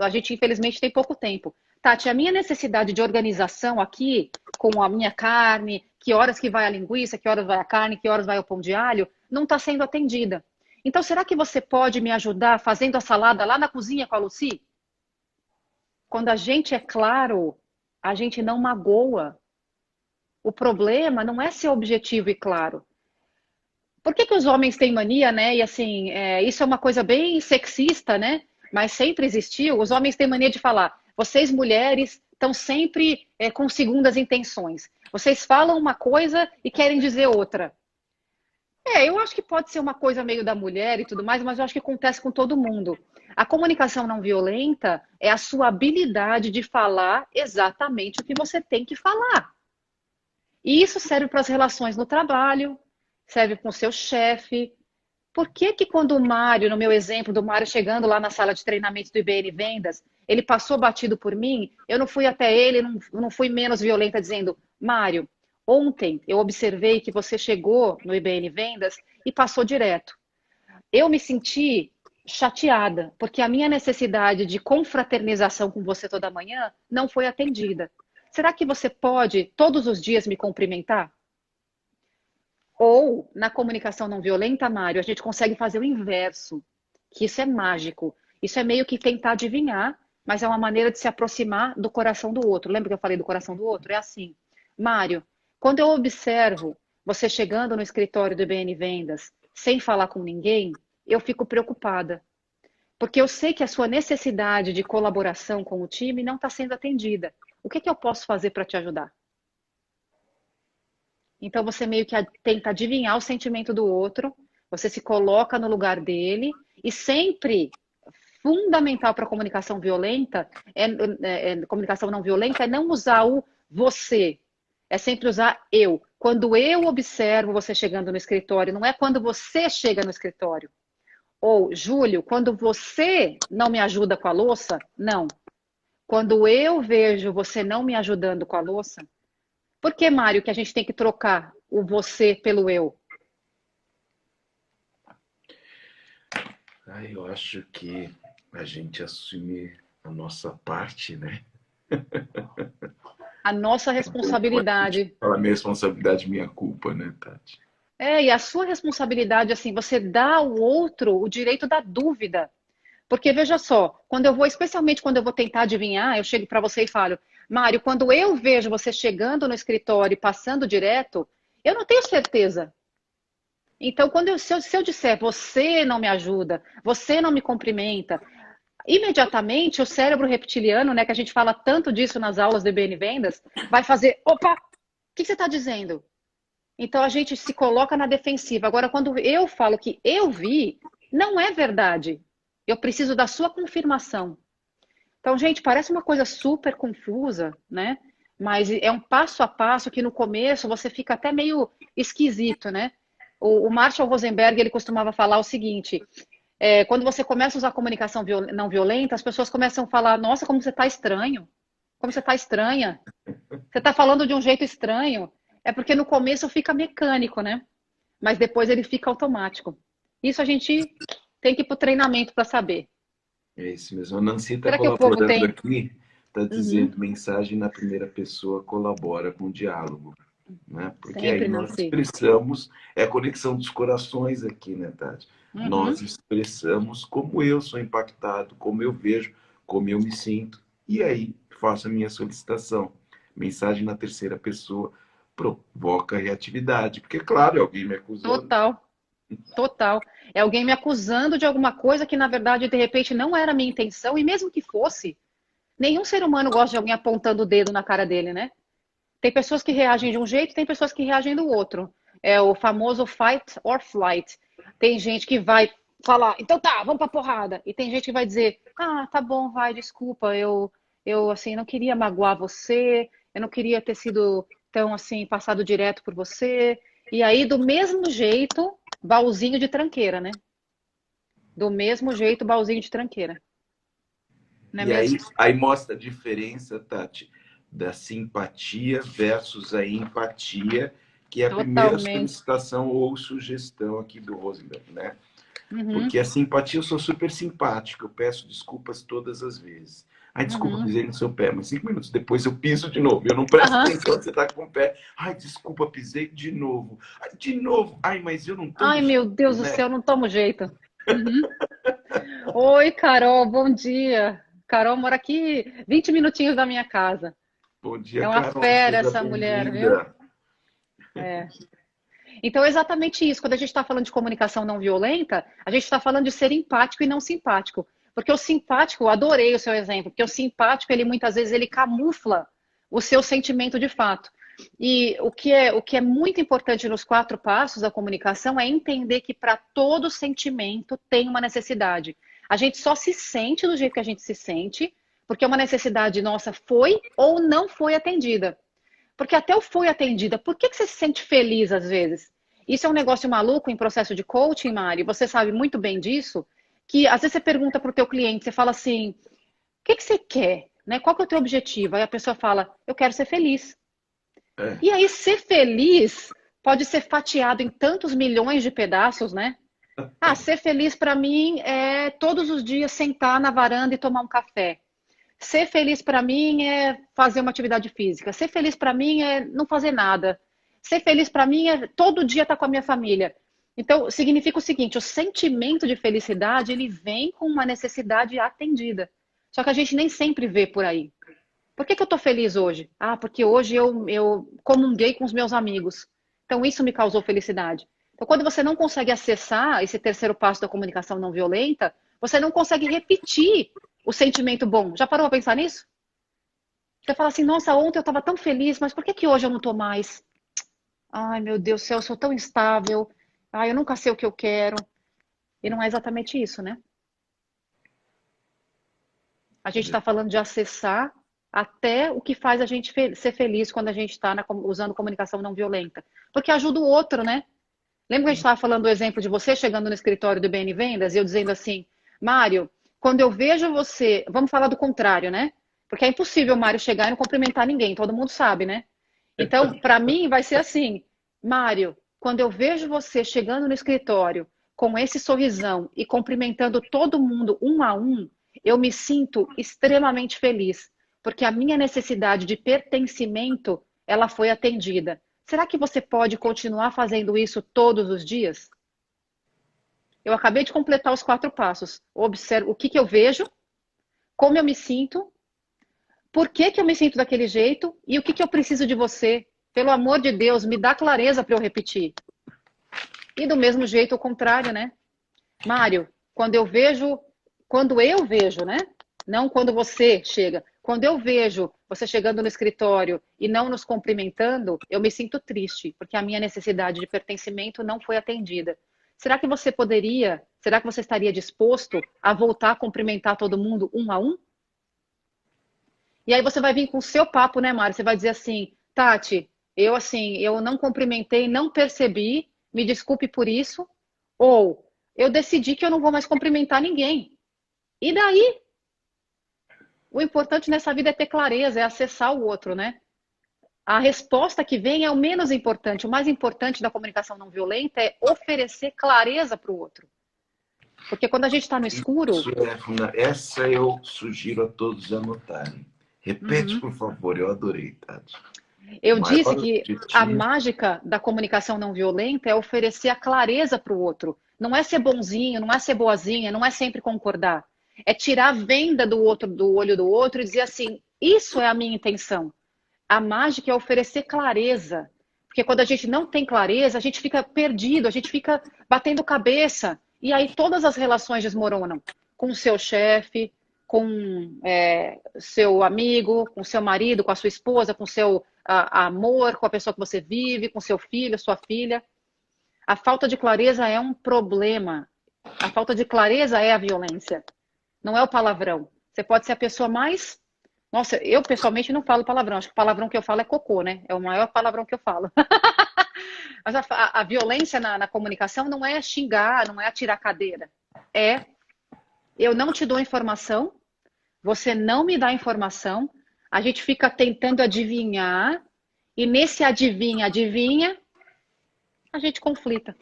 A gente, infelizmente, tem pouco tempo. Tati, a minha necessidade de organização aqui, com a minha carne, que horas que vai a linguiça, que horas vai a carne, que horas vai o pão de alho, não está sendo atendida. Então, será que você pode me ajudar fazendo a salada lá na cozinha com a Lucy? Quando a gente é claro, a gente não magoa. O problema não é ser objetivo e claro. Por que que os homens têm mania, né? E assim, isso é uma coisa bem sexista, né? Mas sempre existiu. Os homens têm mania de falar: vocês mulheres estão sempre com segundas intenções. Vocês falam uma coisa e querem dizer outra. Eu acho que pode ser uma coisa meio da mulher e tudo mais, mas eu acho que acontece com todo mundo. A comunicação não violenta é a sua habilidade de falar exatamente o que você tem que falar. E isso serve para as relações no trabalho, serve com o seu chefe. Por que que quando o Mário, no meu exemplo do Mário chegando lá na sala de treinamento do IBN Vendas, ele passou batido por mim, eu não fui até ele, não fui menos violenta dizendo, Mário, ontem eu observei que você chegou no IBN Vendas e passou direto. Eu me senti chateada, porque a minha necessidade de confraternização com você toda manhã não foi atendida. Será que você pode todos os dias me cumprimentar? Ou, na comunicação não violenta, Mário, a gente consegue fazer o inverso, que isso é mágico. Isso é meio que tentar adivinhar, mas é uma maneira de se aproximar do coração do outro. Lembra que eu falei do coração do outro? É assim. Mário, quando eu observo você chegando no escritório do IBN Vendas sem falar com ninguém, eu fico preocupada. Porque eu sei que a sua necessidade de colaboração com o time não está sendo atendida. O que que eu posso fazer para te ajudar? Então você meio que tenta adivinhar o sentimento do outro, você se coloca no lugar dele e sempre fundamental para a comunicação violenta comunicação não violenta é não usar o você, é sempre usar eu. Quando eu observo você chegando no escritório, não é quando você chega no escritório. Ou, Júlio, quando você não me ajuda com a louça, não. Quando eu vejo você não me ajudando com a louça, por que, Mário, que a gente tem que trocar o você pelo eu? Eu acho que a gente assumir a nossa parte, né? A nossa responsabilidade. Fala minha responsabilidade, minha culpa, né, Tati? E a sua responsabilidade, assim, você dá ao outro o direito da dúvida. Porque veja só, quando eu vou, especialmente quando eu vou tentar adivinhar, eu chego para você e falo, Mário, quando eu vejo você chegando no escritório e passando direto, eu não tenho certeza. Então, se eu disser, você não me ajuda, você não me cumprimenta, imediatamente o cérebro reptiliano, né, que a gente fala tanto disso nas aulas de IBN Vendas, vai fazer, opa, o que você está dizendo? Então a gente se coloca na defensiva. Agora, quando eu falo que eu vi, não é verdade. Eu preciso da sua confirmação. Então, gente, parece uma coisa super confusa, né? Mas é um passo a passo que no começo você fica até meio esquisito, né? O Marshall Rosenberg, ele costumava falar o seguinte, quando você começa a usar comunicação não violenta, as pessoas começam a falar, nossa, como você está estranho, como você está estranha, você está falando de um jeito estranho. É porque no começo fica mecânico, né? Mas depois ele fica automático. Isso a gente tem que ir para o treinamento para saber. É isso mesmo. A Nancy está Será que o povo colaborando tem? aqui, está Uhum. dizendo mensagem na primeira pessoa colabora com o diálogo, né? Porque aí Sempre, nós Nancy. expressamos, é a conexão dos corações aqui, né, Tati? Nós Uhum. expressamos como eu sou impactado, como eu vejo, como eu me sinto, e aí faço a minha solicitação. Mensagem na terceira pessoa provoca reatividade, porque, claro, é alguém me acusando. Total, total. É alguém me acusando de alguma coisa que, na verdade, de repente não era a minha intenção, e mesmo que fosse, nenhum ser humano gosta de alguém apontando o dedo na cara dele, né? Tem pessoas que reagem de um jeito, tem pessoas que reagem do outro. É o famoso fight or flight. Tem gente que vai falar, então tá, vamos pra porrada. E tem gente que vai dizer, ah, tá bom, vai, desculpa, eu assim, não queria magoar você, eu não queria ter sido tão assim, passado direto por você. E aí, do mesmo jeito, baúzinho de tranqueira, né? Do mesmo jeito, baúzinho de tranqueira. Não é E aí, mesmo? aí mostra a diferença, Tati, da simpatia versus a empatia, que é a primeira Totalmente. solicitação ou sugestão aqui do Rosenberg, né? Uhum, Porque a simpatia, eu sou super simpático, eu peço desculpas todas as vezes. Ai, desculpa, uhum, pisei no seu pé, mas 5 minutos depois eu piso de novo. Eu não presto aham. atenção que você está com o pé. Ai, desculpa, pisei de novo. Ai, de novo. Ai, mas eu não tomo Ai, meu jeito, Deus do né? céu, não tomo jeito. Uhum. Oi, Carol, bom dia. Carol mora aqui 20 minutinhos da minha casa. Bom dia, É uma Carol, fera seja essa mulher, viu? bem-vinda. É. Então, é exatamente isso. Quando a gente está falando de comunicação não violenta, a gente está falando de ser empático e não simpático. Porque o simpático, eu adorei o seu exemplo, porque o simpático, ele muitas vezes, ele camufla o seu sentimento de fato. E o que é muito importante nos 4 passos da comunicação é entender que para todo sentimento tem uma necessidade. A gente só se sente do jeito que a gente se sente, porque uma necessidade nossa foi ou não foi atendida. Porque até o foi atendida, por que você se sente feliz às vezes? Isso é um negócio maluco em processo de coaching, Mari, você sabe muito bem disso, que às vezes você pergunta para o teu cliente, você fala assim, o que você quer? Né? Qual que é o teu objetivo? Aí a pessoa fala, eu quero ser feliz. É, E aí ser feliz pode ser fatiado em tantos milhões de pedaços, né? Ah, ser feliz para mim é todos os dias sentar na varanda e tomar um café. Ser feliz para mim é fazer uma atividade física. Ser feliz para mim é não fazer nada. Ser feliz para mim é todo dia estar com a minha família. Então, significa o seguinte, o sentimento de felicidade, ele vem com uma necessidade atendida. Só que a gente nem sempre vê por aí. Por que eu estou feliz hoje? Ah, porque hoje eu comunguei com os meus amigos. Então, isso me causou felicidade. Então, quando você não consegue acessar esse terceiro passo da comunicação não violenta, você não consegue repetir o sentimento bom. Já parou para pensar nisso? Você fala assim, nossa, ontem eu estava tão feliz, mas por que hoje eu não estou mais? Ai, meu Deus do céu, eu sou tão instável. Ai, eu nunca sei o que eu quero. E não é exatamente isso, né? A gente está falando de acessar até o que faz a gente ser feliz quando a gente está usando comunicação não violenta. Porque ajuda o outro, né? Lembra que a gente estava falando do exemplo de você chegando no escritório do BN Vendas e eu dizendo assim, Mário, quando eu vejo você, vamos falar do contrário, né? Porque é impossível o Mário chegar e não cumprimentar ninguém, todo mundo sabe, né? Então, para mim, vai ser assim, Mário, quando eu vejo você chegando no escritório com esse sorrisão e cumprimentando todo mundo um a um, eu me sinto extremamente feliz, porque a minha necessidade de pertencimento, ela foi atendida. Será que você pode continuar fazendo isso todos os dias? Eu acabei de completar os 4 passos. Observo o que eu vejo, como eu me sinto, por que eu me sinto daquele jeito e o que eu preciso de você. Pelo amor de Deus, me dá clareza para eu repetir. E do mesmo jeito, o contrário, né? Mário, quando eu vejo, né? Não quando você chega. Quando eu vejo você chegando no escritório e não nos cumprimentando, eu me sinto triste, porque a minha necessidade de pertencimento não foi atendida. Será que você estaria disposto a voltar a cumprimentar todo mundo um a um? E aí você vai vir com o seu papo, né, Mário? Você vai dizer assim, Tati, eu não cumprimentei, não percebi, me desculpe por isso, ou eu decidi que eu não vou mais cumprimentar ninguém. E daí? O importante nessa vida é ter clareza, é acessar o outro, né? A resposta que vem é o menos importante. O mais importante da comunicação não violenta é oferecer clareza para o outro. Porque quando a gente está no escuro. Isso é essa eu sugiro a todos anotarem. Repete, Uhum. por favor, eu adorei, Tati. O Eu disse maior que a objetivo. mágica da comunicação não violenta é oferecer a clareza para o outro. Não é ser bonzinho, não é ser boazinha, não é sempre concordar. É tirar a venda do outro, do olho do outro e dizer assim: isso é a minha intenção. A mágica é oferecer clareza. Porque quando a gente não tem clareza, a gente fica perdido, a gente fica batendo cabeça. E aí todas as relações desmoronam. Com o seu chefe, com seu amigo, com seu marido, com a sua esposa, com seu amor, com a pessoa que você vive, com seu filho, sua filha. A falta de clareza é um problema. A falta de clareza é a violência. Não é o palavrão. Você pode ser a pessoa mais. Nossa, eu pessoalmente não falo palavrão. Acho que o palavrão que eu falo é cocô, né? É o maior palavrão que eu falo. Mas a violência na comunicação não é xingar, não é atirar cadeira. É eu não te dou informação, você não me dá informação, a gente fica tentando adivinhar, e nesse adivinha, adivinha, a gente conflita.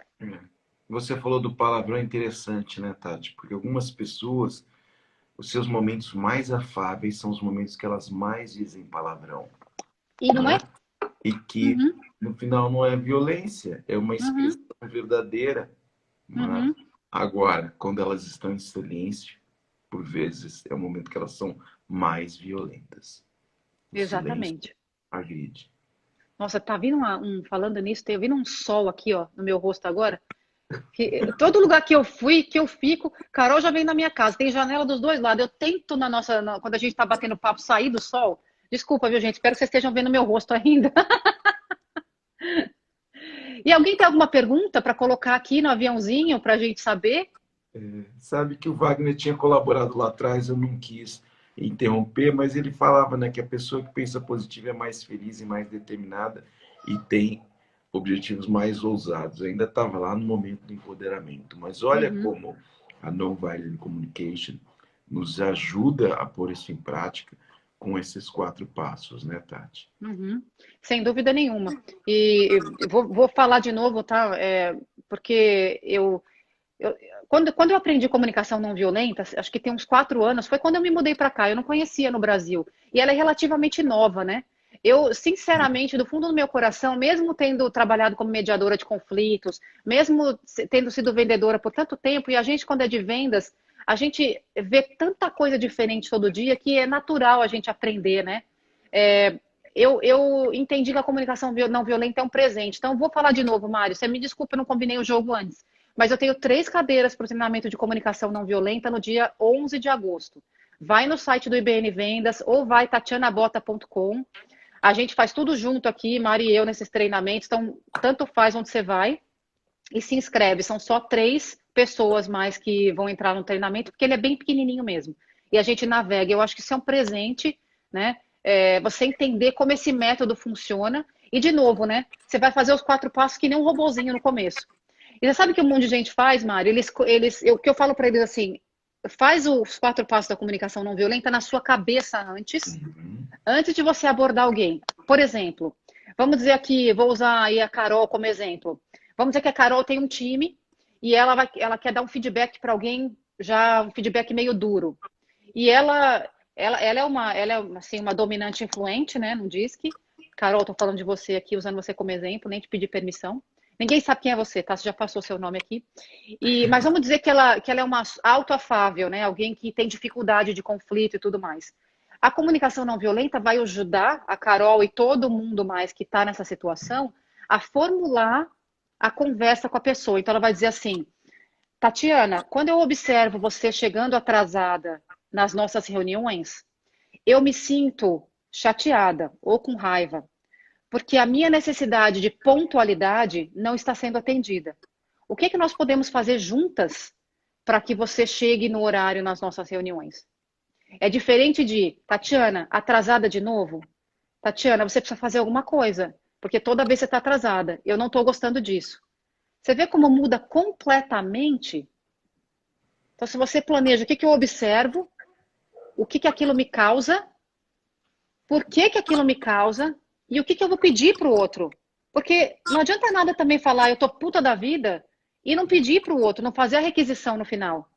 Você falou do palavrão interessante, né, Tati? Porque algumas pessoas, os seus momentos mais afáveis são os momentos que elas mais dizem palavrão. E não Né? é? E que, Uhum, no final, não é violência, é uma uhum, expressão verdadeira. Né? uhum, Agora, quando elas estão em silêncio, por vezes é o momento que elas são mais violentas. O silêncio exatamente. agride. Nossa, tá vindo falando nisso, tá vindo um sol aqui, ó, no meu rosto agora. Todo lugar que eu fui, que eu fico, Carol já vem na minha casa, tem janela dos dois lados. Eu tento quando a gente tá batendo papo, sair do sol. Desculpa, viu, gente? Espero que vocês estejam vendo meu rosto ainda. E alguém tem alguma pergunta para colocar aqui no aviãozinho para a gente saber? Sabe que o Wagner tinha colaborado lá atrás, eu não quis interromper, mas ele falava, né, que a pessoa que pensa positivo é mais feliz e mais determinada e tem objetivos mais ousados. Eu ainda estava lá no momento do empoderamento, mas olha como a Nonviolent Communication nos ajuda a pôr isso em prática com esses 4 passos, né, Tati? Sem dúvida nenhuma. E eu vou falar de novo, tá? Porque quando eu aprendi comunicação não violenta, acho que tem uns 4 anos, foi quando eu me mudei para cá. Eu não conhecia no Brasil. E ela é relativamente nova, né? Eu, sinceramente, do fundo do meu coração, mesmo tendo trabalhado como mediadora de conflitos, mesmo tendo sido vendedora por tanto tempo, e a gente, quando é de vendas, a gente vê tanta coisa diferente todo dia que é natural a gente aprender, né? Eu entendi que a comunicação não violenta é um presente. Então, vou falar de novo, Mário. Você me desculpa, eu não combinei o jogo antes. Mas eu tenho 3 cadeiras para o treinamento de comunicação não violenta no dia 11 de agosto. Vai no site do IBN Vendas ou vai tatianabota.com. A gente faz tudo junto aqui, Mari e eu, nesses treinamentos. Então, tanto faz onde você vai e se inscreve. São só 3 pessoas mais que vão entrar no treinamento, porque ele é bem pequenininho mesmo. E a gente navega. Eu acho que isso é um presente, né? Você entender como esse método funciona. E, de novo, né? Você vai fazer os 4 passos que nem um robozinho no começo. E você sabe que um monte de gente faz, Mário? O que eu falo para eles assim, faz os 4 passos da comunicação não violenta na sua cabeça antes de você abordar alguém. Por exemplo, vamos dizer aqui, vou usar aí a Carol como exemplo. Vamos dizer que a Carol tem um time e ela quer dar um feedback para alguém, já um feedback meio duro. E ela é uma dominante influente, né? Não diz que. Carol, tô falando de você aqui, usando você como exemplo, nem te pedi permissão. Ninguém sabe quem é você, tá? Você já passou seu nome aqui. Mas vamos dizer que ela é uma autoafável, né? Alguém que tem dificuldade de conflito e tudo mais. A comunicação não violenta vai ajudar a Carol e todo mundo mais que está nessa situação a formular a conversa com a pessoa. Então ela vai dizer assim, Tatiana, quando eu observo você chegando atrasada nas nossas reuniões, eu me sinto chateada ou com raiva, porque a minha necessidade de pontualidade não está sendo atendida. O que nós podemos fazer juntas para que você chegue no horário nas nossas reuniões? É diferente de, Tatiana, atrasada de novo? Tatiana, você precisa fazer alguma coisa, porque toda vez você está atrasada. Eu não estou gostando disso. Você vê como muda completamente? Então, se você planeja o que eu observo, o que aquilo me causa, por que aquilo me causa e o que eu vou pedir para o outro. Porque não adianta nada também falar, eu tô puta da vida, e não pedir para o outro, não fazer a requisição no final.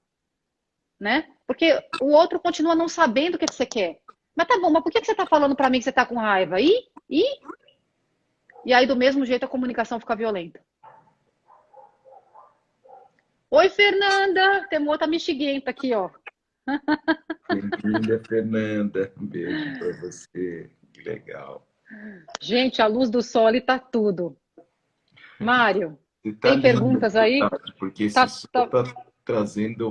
Né? Porque o outro continua não sabendo o que você quer. Mas tá bom, mas por que você tá falando para mim que você tá com raiva? E aí, do mesmo jeito, a comunicação fica violenta. Oi, Fernanda! Tem uma outra mexiguenta aqui, ó. Bem-vinda, Fernanda. Um beijo para você. Que legal. Gente, a luz do sol ali tá tudo. Mário, Tá tem perguntas aí? Porque esse sol tá trazendo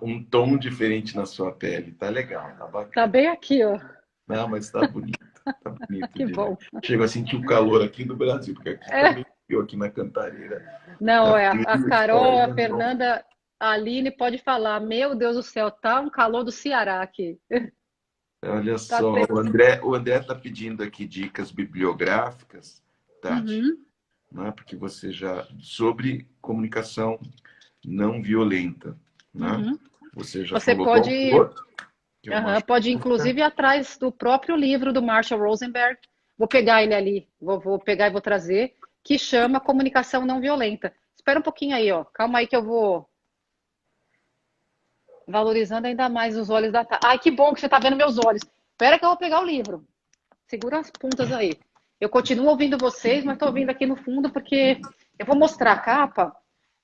um tom diferente na sua pele. Tá legal, tá bacana. Tá bem aqui, ó. Não, mas tá bonito. Tá bonito. Que bom. Chego a sentir o calor aqui no Brasil, porque aqui também frio aqui na Cantareira. Não, a Carol, a Fernanda, a Aline pode falar. Meu Deus do céu, tá um calor do Ceará aqui. Olha só, o André tá pedindo aqui dicas bibliográficas, Tati, né? Porque você já sobre comunicação não violenta, né? Você já falou pode inclusive ir atrás do próprio livro do Marshall Rosenberg. Vou pegar ele ali, vou pegar e vou trazer, que chama Comunicação Não Violenta. Espera um pouquinho aí, ó. Calma aí que eu vou valorizando ainda mais os olhos da Tati. Ai, que bom que você tá vendo meus olhos. Espera que eu vou pegar o livro. Segura as pontas aí. Eu continuo ouvindo vocês, mas tô ouvindo aqui no fundo porque eu vou mostrar a capa,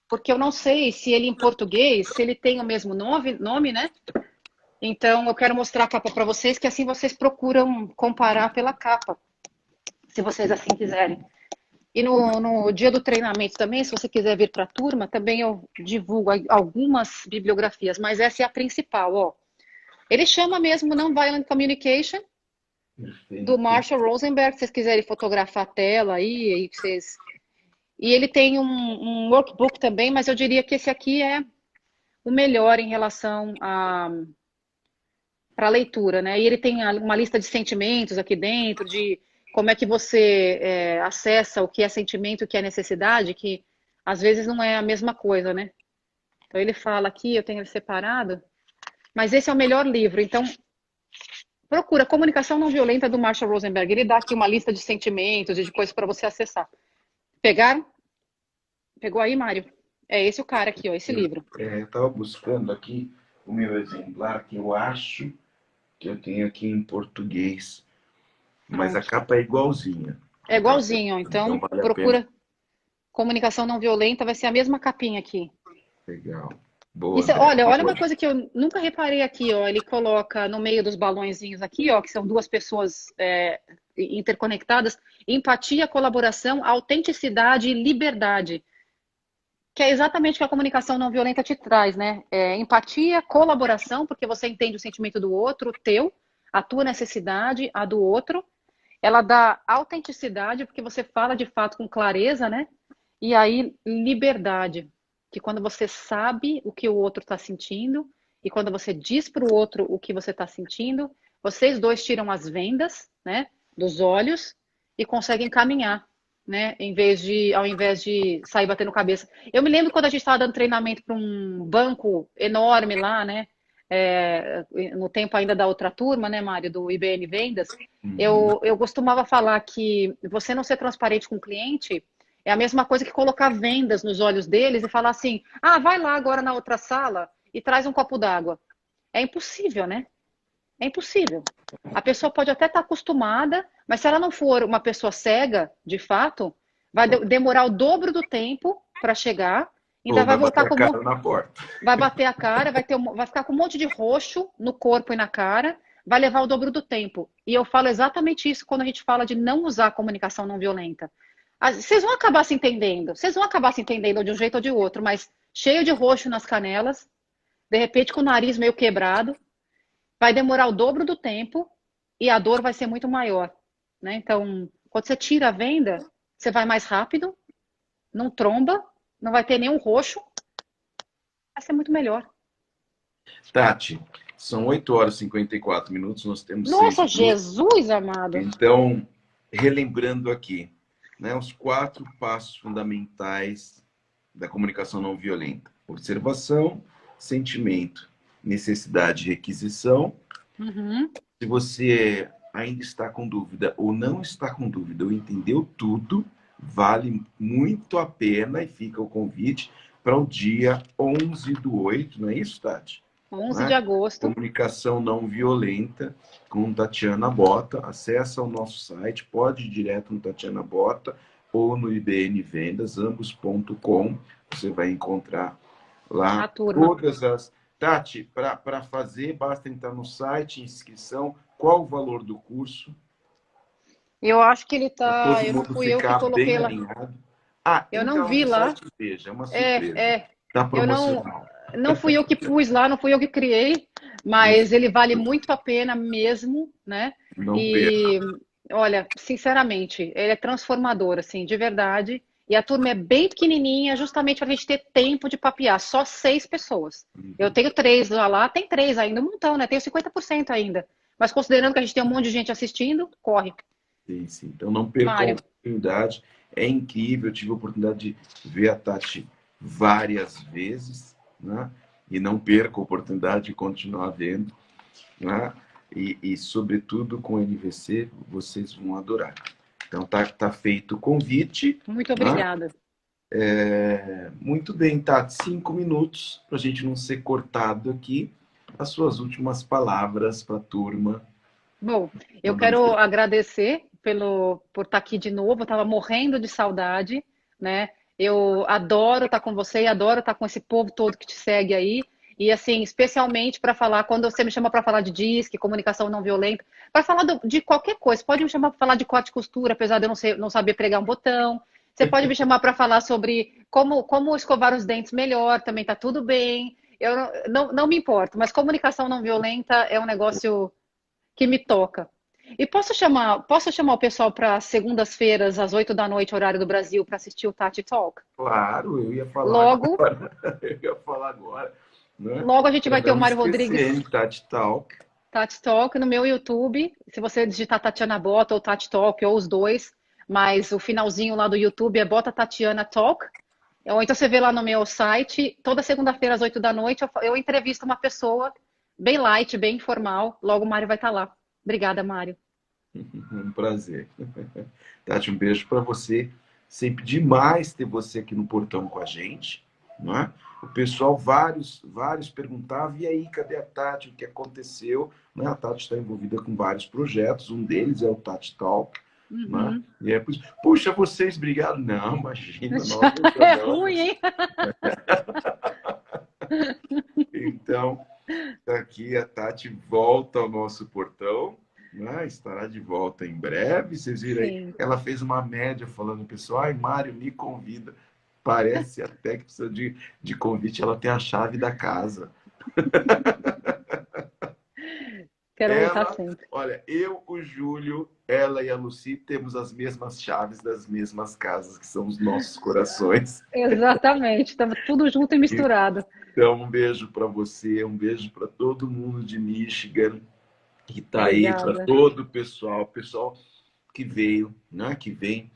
porque eu não sei se ele em português, se ele tem o mesmo nome, né? Então eu quero mostrar a capa para vocês, que assim vocês procuram comparar pela capa. se vocês assim quiserem. E no dia do treinamento também, se você quiser vir para a turma, também eu divulgo algumas bibliografias, mas essa é a principal, ó. Ele chama mesmo Nonviolent Communication, do Marshall Rosenberg, se vocês quiserem fotografar a tela aí vocês... E ele tem um workbook também, mas eu diria que esse aqui é o melhor em relação para a leitura, né? E ele tem uma lista de sentimentos aqui dentro, de como é que você acessa o que é sentimento e o que é necessidade, que às vezes não é a mesma coisa, né? Então ele fala aqui, eu tenho ele separado, mas esse é o melhor livro. Então, procura Comunicação Não Violenta do Marshall Rosenberg. Ele dá aqui uma lista de sentimentos e de coisas para você acessar. Pegaram? Pegou aí, Mário? É esse o cara aqui, ó, esse livro. Eu estava buscando aqui o meu exemplar, que eu acho que eu tenho aqui em português, mas a capa é igualzinha. É igualzinho, então vale procura Comunicação Não Violenta, vai ser a mesma capinha aqui. Legal. Boa, Isso, olha uma coisa que eu nunca reparei aqui, ó, ele coloca no meio dos balõezinhos aqui, ó, que são duas pessoas interconectadas, empatia, colaboração, autenticidade e liberdade. Que é exatamente o que a comunicação não violenta te traz, né? Empatia, colaboração, porque você entende o sentimento do outro, o teu, a tua necessidade, a do outro. Ela dá autenticidade, porque você fala de fato com clareza, né? E aí, liberdade, que quando você sabe o que o outro está sentindo e quando você diz para o outro o que você está sentindo, vocês dois tiram as vendas, né, dos olhos e conseguem caminhar, né, ao invés de sair batendo cabeça. Eu me lembro quando a gente estava dando treinamento para um banco enorme lá, né, no tempo ainda da outra turma, né, Mário, do IBN Vendas, eu costumava falar que você não ser transparente com o cliente é a mesma coisa que colocar vendas nos olhos deles e falar assim, vai lá agora na outra sala e traz um copo d'água. É impossível, né? É impossível. A pessoa pode até estar acostumada, mas se ela não for uma pessoa cega, de fato, vai demorar o dobro do tempo para chegar, ainda vai voltar com na porta. Vai bater a cara, vai ficar com um monte de roxo no corpo e na cara, vai levar o dobro do tempo. E eu falo exatamente isso quando a gente fala de não usar a comunicação não violenta. Vocês vão acabar se entendendo, de um jeito ou de outro, mas cheio de roxo nas canelas, de repente com o nariz meio quebrado, vai demorar o dobro do tempo e a dor vai ser muito maior, né? Então, quando você tira a venda, você vai mais rápido, não tromba, não vai ter nenhum roxo, vai ser muito melhor. Tati, são 8 horas e 54 minutos, nós temos Nossa, 6 Jesus amado! Então, relembrando aqui, né, os 4 passos fundamentais da comunicação não violenta: observação, sentimento, necessidade e requisição. Se você ainda está com dúvida ou não está com dúvida ou entendeu tudo, vale muito a pena e fica o convite para o dia 11/8, não é isso, Tati? 11 de agosto. Comunicação não violenta com Tatiana Bota. Acessa o nosso site, pode ir direto no Tatiana Bota ou no IBN Vendas, ambos.com. Você vai encontrar lá todas as... Tati, para fazer, basta entrar no site, inscrição. Qual o valor do curso? Eu acho que ele tá... Todo mundo fui eu que ficar coloquei bem lá. alinhado. Eu não vi lá. Veja, é uma surpresa. Tá promocional. Não fui eu que pus lá, não fui eu que criei, mas ele vale muito a pena mesmo, né? Não perca. Olha, sinceramente, ele é transformador, assim, de verdade. E a turma é bem pequenininha, justamente para a gente ter tempo de papear. Só 6 pessoas. Eu tenho 3 lá, tem 3 ainda, um montão, né? Tenho 50% ainda. Mas considerando que a gente tem um monte de gente assistindo, corre. Sim. Então não perca a oportunidade. É incrível, eu tive a oportunidade de ver a Tati várias vezes, né? E não perca a oportunidade de continuar vendo, né? E sobretudo com o NVC, vocês vão adorar. Então tá feito o convite. Muito obrigada. Muito bem, Tati, 5 minutos para a gente não ser cortado aqui. As suas últimas palavras para a turma. Bom, eu quero agradecer por estar aqui de novo. Eu estava morrendo de saudade, né? Eu adoro estar com você e adoro estar com esse povo todo que te segue aí. E assim, especialmente para falar, quando você me chama para falar de DISC, comunicação não violenta, para falar de qualquer coisa, pode me chamar para falar de corte e costura, apesar de eu não saber pregar um botão. Você pode me chamar para falar sobre como escovar os dentes melhor, também tá tudo bem. Eu não me importo, mas comunicação não violenta é um negócio que me toca. E posso chamar o pessoal para segundas-feiras, às 8 da noite, horário do Brasil, para assistir o Tati Talk? Claro, eu ia falar Logo, agora. Eu ia falar agora, né? logo a gente vai ter o Não Mário Rodrigues esquecendo, Tati Talk. Tati Talk no meu YouTube. Se você digitar Tatiana Bota ou Tati Talk, ou os dois, mas o finalzinho lá do YouTube é Bota Tatiana Talk. Ou então você vê lá no meu site, toda segunda-feira às 8 da noite, eu entrevisto uma pessoa bem light, bem informal. Logo o Mário vai estar lá. Obrigada, Mário. Um prazer. Tati, um beijo para você. Sempre demais ter você aqui no portão com a gente, não é? O pessoal, vários perguntavam, e aí, cadê a Tati? O que aconteceu? Né? A Tati está envolvida com vários projetos, um deles é o Tati Talk. Né? E é por isso, puxa, vocês brigaram? Não, imagina, nós não É brigamos. ruim, hein? Então, aqui a Tati volta ao nosso portão, né? Estará de volta em breve. Vocês viram aí, Sim. ela fez uma média falando, pessoal, ai, Mário, me convida. Parece até que precisa de convite, ela tem a chave da casa. Quero voltar Ela, sempre. olha, eu, o Júlio, ela e a Lucy temos as mesmas chaves das mesmas casas, que são os nossos corações. Exatamente. Estamos tudo junto e misturado. Então, um beijo para você, um beijo para todo mundo de Michigan que está aí, para Obrigada. todo o pessoal que veio, né, que vem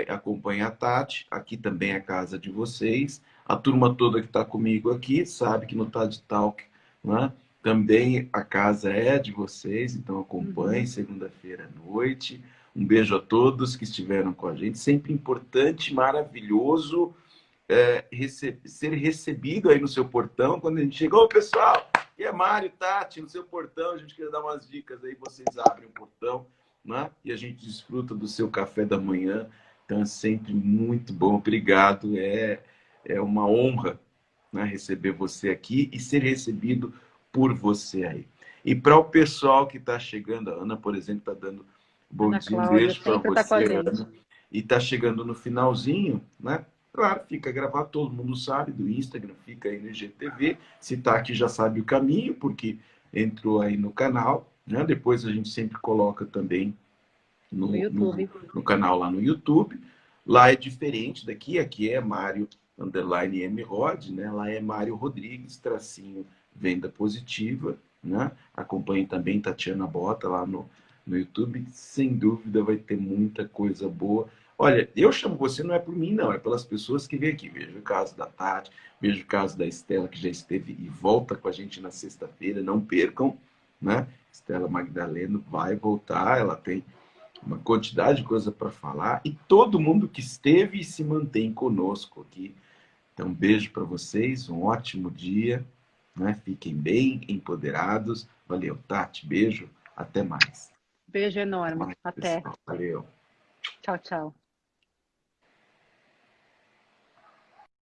acompanha a Tati. Aqui também é a casa de vocês. A turma toda que está comigo aqui sabe que no Tati Talk, né, também a casa é de vocês, então acompanhe segunda-feira à noite. Um beijo a todos que estiveram com a gente. Sempre importante, maravilhoso ser recebido aí no seu portão. Quando a gente chega, ô pessoal, e é Mário, Tati, no seu portão, a gente quer dar umas dicas aí, vocês abrem o portão, né? E a gente desfruta do seu café da manhã. Então é sempre muito bom, obrigado. É uma honra, né, receber você aqui e ser recebido por você aí. E para o pessoal que está chegando, a Ana, por exemplo, está dando bom Ana dia, um Cláudia beijo para sempre está com a você, gente. Ana. E está chegando no finalzinho, né? Claro, fica gravado, todo mundo sabe do Instagram, fica aí no IGTV. Se está aqui já sabe o caminho, porque entrou aí no canal, né? Depois a gente sempre coloca também No YouTube. no canal lá no YouTube. Lá é diferente daqui, aqui é Mário _ MRod, né? Lá é Mário Rodrigues, tracinho venda positiva, né? Acompanhe também Tatiana Bota lá no YouTube, sem dúvida vai ter muita coisa boa. Olha, eu chamo você não é por mim, não, é pelas pessoas que vêm aqui. Vejo o caso da Tati, vejo o caso da Estela, que já esteve e volta com a gente na sexta-feira, não percam, né? Estela Magdaleno vai voltar, ela tem uma quantidade de coisa para falar, e todo mundo que esteve e se mantém conosco aqui. Então, um beijo para vocês, um ótimo dia, né? Fiquem bem empoderados. Valeu, Tati, beijo, até mais. Beijo enorme. Mais, Até. pessoal. Valeu. Tchau, tchau.